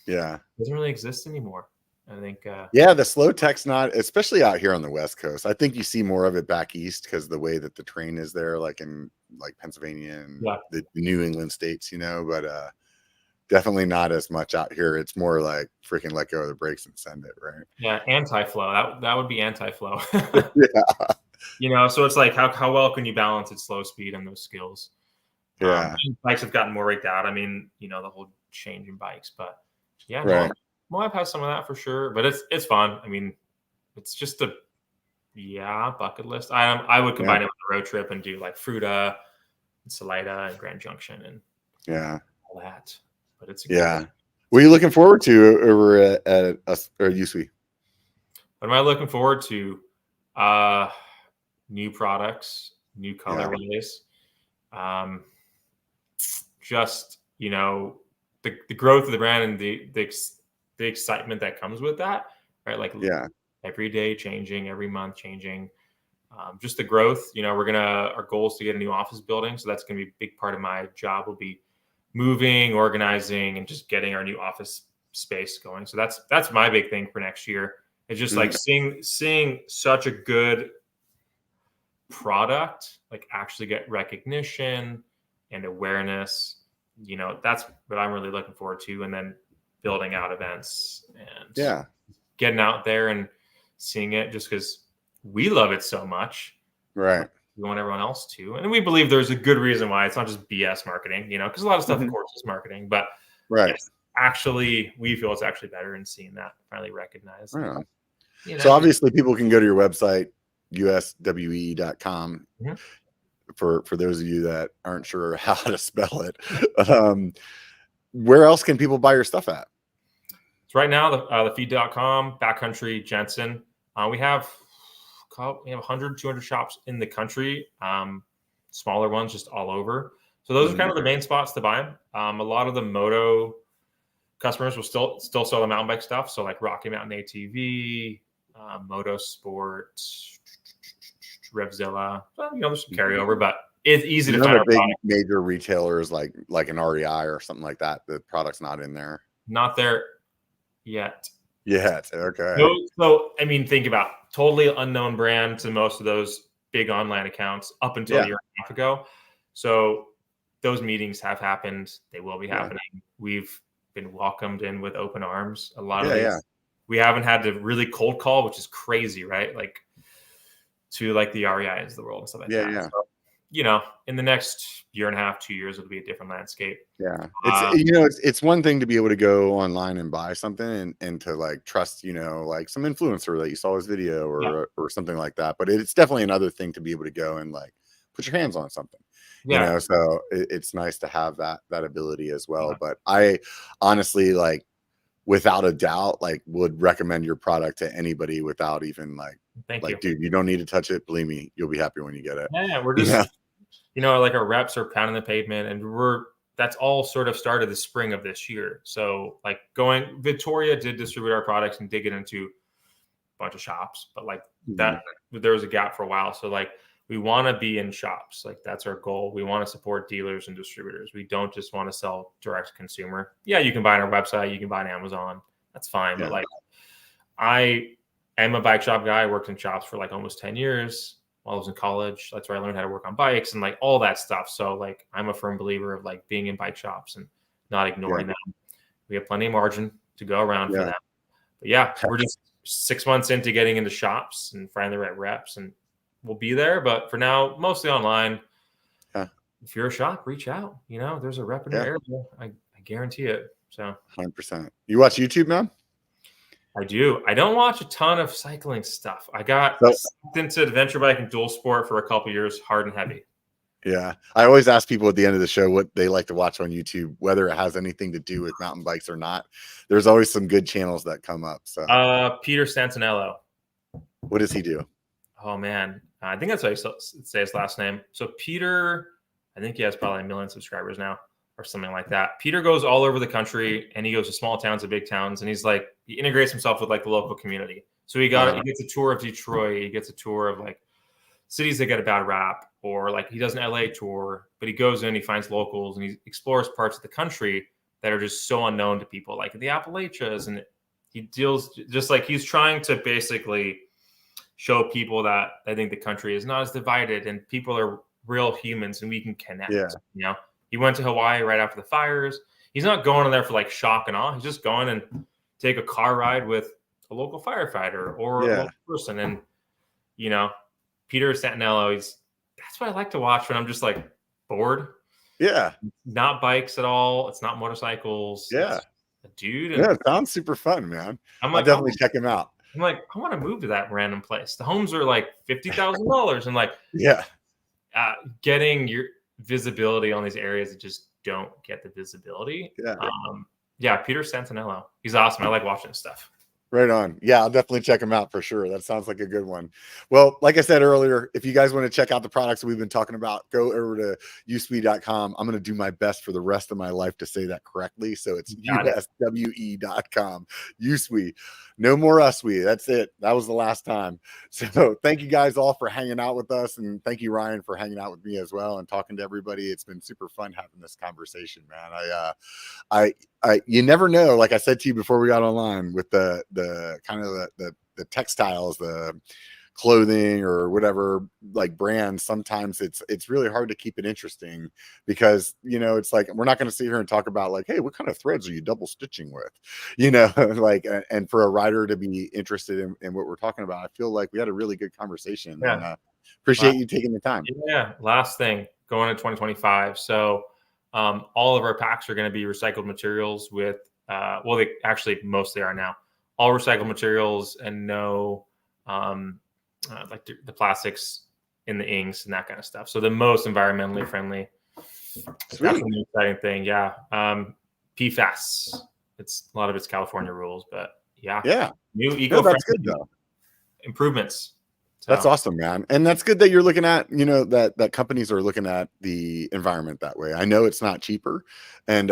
yeah. doesn't really exist anymore. I think, Yeah, the slow tech's not, especially out here on the West Coast. I think you see more of it back east because the way that the train is there, like in like Pennsylvania and yeah, the New England states, but definitely not as much out here. It's more like freaking let go of the brakes and send it, right? yeah, anti-flow. That would be anti-flow. Yeah, So it's like how well can you balance its slow speed and those skills? yeah, Bikes have gotten more rigged out. I mean, the whole change in bikes, but yeah, right. Moab has some of that for sure. But it's fun. I mean, it's just a bucket list item. I would Yeah, combine it with a road trip and do like Fruta, and Salida, and Grand Junction, and yeah, all that. But it's a good. yeah. What are you looking forward to over at us or USWE? What am I looking forward to? New products, new Yeah, colorways. Um, just the growth of the brand and the excitement that comes with that, right? Like yeah, every day changing, every month changing. Just the growth. Our goal is to get a new office building, so that's going to be a big part of my job. Will be moving, organizing, and just getting our new office space going. So that's my big thing for next year. It's just like seeing such a good product like actually get recognition and awareness. That's what I'm really looking forward to. And then building out events and yeah, getting out there and seeing it, just because we love it so much. right. We want everyone else to. And we believe there's a good reason why it's not just BS marketing, because a lot of stuff, of Mhm. course, is marketing. But Right. yes, actually, we feel it's actually better in seeing that finally recognized. Right on. You So know, obviously people can go to your website, USWE.com, Mhm. for those of you that aren't sure how to spell it. Where else can people buy your stuff at? So right now, the feed.com, Backcountry, Jensen, we have 100, 200 shops in the country, smaller ones just all over. So those are kind of the main spots to buy them. A lot of the moto customers will still sell the mountain bike stuff. So like Rocky Mountain ATV, Motorsport, Revzilla. Well, there's some carryover, but it's easy to None find of our the big product. major retailers like an REI or something like that. The product's not in there Not there yet. yet. Okay. So I mean, think about totally unknown brand to most of those big online accounts up until a Yeah. year and a half ago. So those meetings have happened. They will be Yeah. happening. We've been welcomed in with open arms. A lot of Yeah. these, Yeah. we haven't had to really cold call, which is crazy, right? Like to like the REIs of the world and stuff like Yeah. that. Yeah. So you know, in the next year and a half, 2 years, it'll be a different landscape. Yeah. It's one thing to be able to go online and buy something and to like trust, like some influencer that you saw his video or something like that. But it's definitely another thing to be able to go and like put your hands on something, so it's nice to have that ability as well. But I honestly, like, without a doubt, like, would recommend your product to anybody without even like, Thank you. Dude, you don't need to touch it. Believe me, you'll be happy when you get it. Yeah, we're just, like our reps are pounding the pavement, and that's all sort of started the spring of this year. So like Victoria did distribute our products and did get into a bunch of shops, but like that, there was a gap for a while. So like, we want to be in shops. Like that's our goal. We want to support dealers and distributors. We don't just want to sell direct to consumer. Yeah, you can buy on our website. You can buy on Amazon. That's fine. But like, I am a bike shop guy. I worked in shops for like almost 10 years while I was in college. That's where I learned how to work on bikes and like all that stuff. So like, I'm a firm believer of like being in bike shops and not ignoring them. We have plenty of margin to go around for that. But we're just 6 months into getting into shops and finding the right reps, and we'll be there. But for now, mostly online. If you're a shop, reach out. There's a rep in your area. I guarantee it. So 100%. You watch YouTube, man? I do. I don't watch a ton of cycling stuff. I got into adventure bike and dual sport for a couple years, hard and heavy. Yeah. I always ask people at the end of the show what they like to watch on YouTube, whether it has anything to do with mountain bikes or not. There's always some good channels that come up. So Peter Santinello. What does he do? Oh man, I think that's how you say his last name. So Peter, I think he has probably 1 million subscribers now or something like that. Peter goes all over the country, and he goes to small towns and big towns, and he integrates himself with like the local community. So he gets a tour of Detroit. He gets a tour of like cities that get a bad rap, or like he does an LA tour, but he goes in, he finds locals, and he explores parts of the country that are just so unknown to people, like the Appalachians. And he deals just like he's trying to basically show people that I think the country is not as divided and people are real humans and we can connect. He went to Hawaii right after the fires. He's not going in there for like shock and awe. He's just going and take a car ride with a local firefighter or a local person. And, Peter Santinello, that's what I like to watch when I'm just like bored. Yeah. Not bikes at all. It's not motorcycles. Yeah. It's a dude. Yeah. It sounds super fun, man. I'll definitely check him out. I'm like, I want to move to that random place. The homes are like $50,000 and like, getting your visibility on these areas that just don't get the visibility. Peter Santinello. He's awesome. I like watching his stuff. Right on. Yeah, I'll definitely check them out for sure. That sounds like a good one. Well, like I said earlier, if you guys want to check out the products that we've been talking about, go over to USWE.com. I'm going to do my best for the rest of my life to say that correctly. So it's USWE.com. USWE. No more USWE. That's it. That was the last time. So thank you guys all for hanging out with us. And thank you, Ryan, for hanging out with me as well and talking to everybody. It's been super fun having this conversation, man. You never know, like I said to you before we got online, with the kind of the textiles, the clothing or whatever, like brands, sometimes it's really hard to keep it interesting because it's like we're not going to sit here and talk about like, hey, what kind of threads are you double stitching with, like, and for a rider to be interested in what we're talking about. I feel like we had a really good conversation. And appreciate you taking the time. Last thing, going into 2025, so all of our packs are going to be recycled materials with they actually mostly are now all recycled materials and no like the plastics in the inks and that kind of stuff. So the most environmentally friendly. That's an exciting thing. PFAS. It's a lot of it's California rules, but new eco-friendly improvements. So. That's awesome, man. And that's good that you're looking at, that companies are looking at the environment that way. I know it's not cheaper, and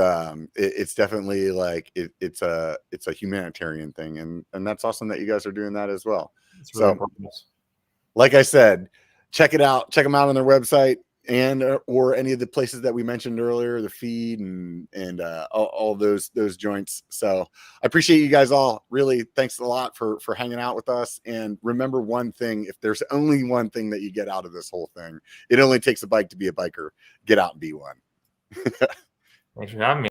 it's definitely like it's a humanitarian thing, and that's awesome that you guys are doing that as well. It's really important. Like I said, check it out. Check them out on their website and or any of the places that we mentioned earlier, the feed and all those joints. So I appreciate you guys all. Really, thanks a lot for hanging out with us. And remember one thing: if there's only one thing that you get out of this whole thing, it only takes a bike to be a biker. Get out and be one. Thanks for having me.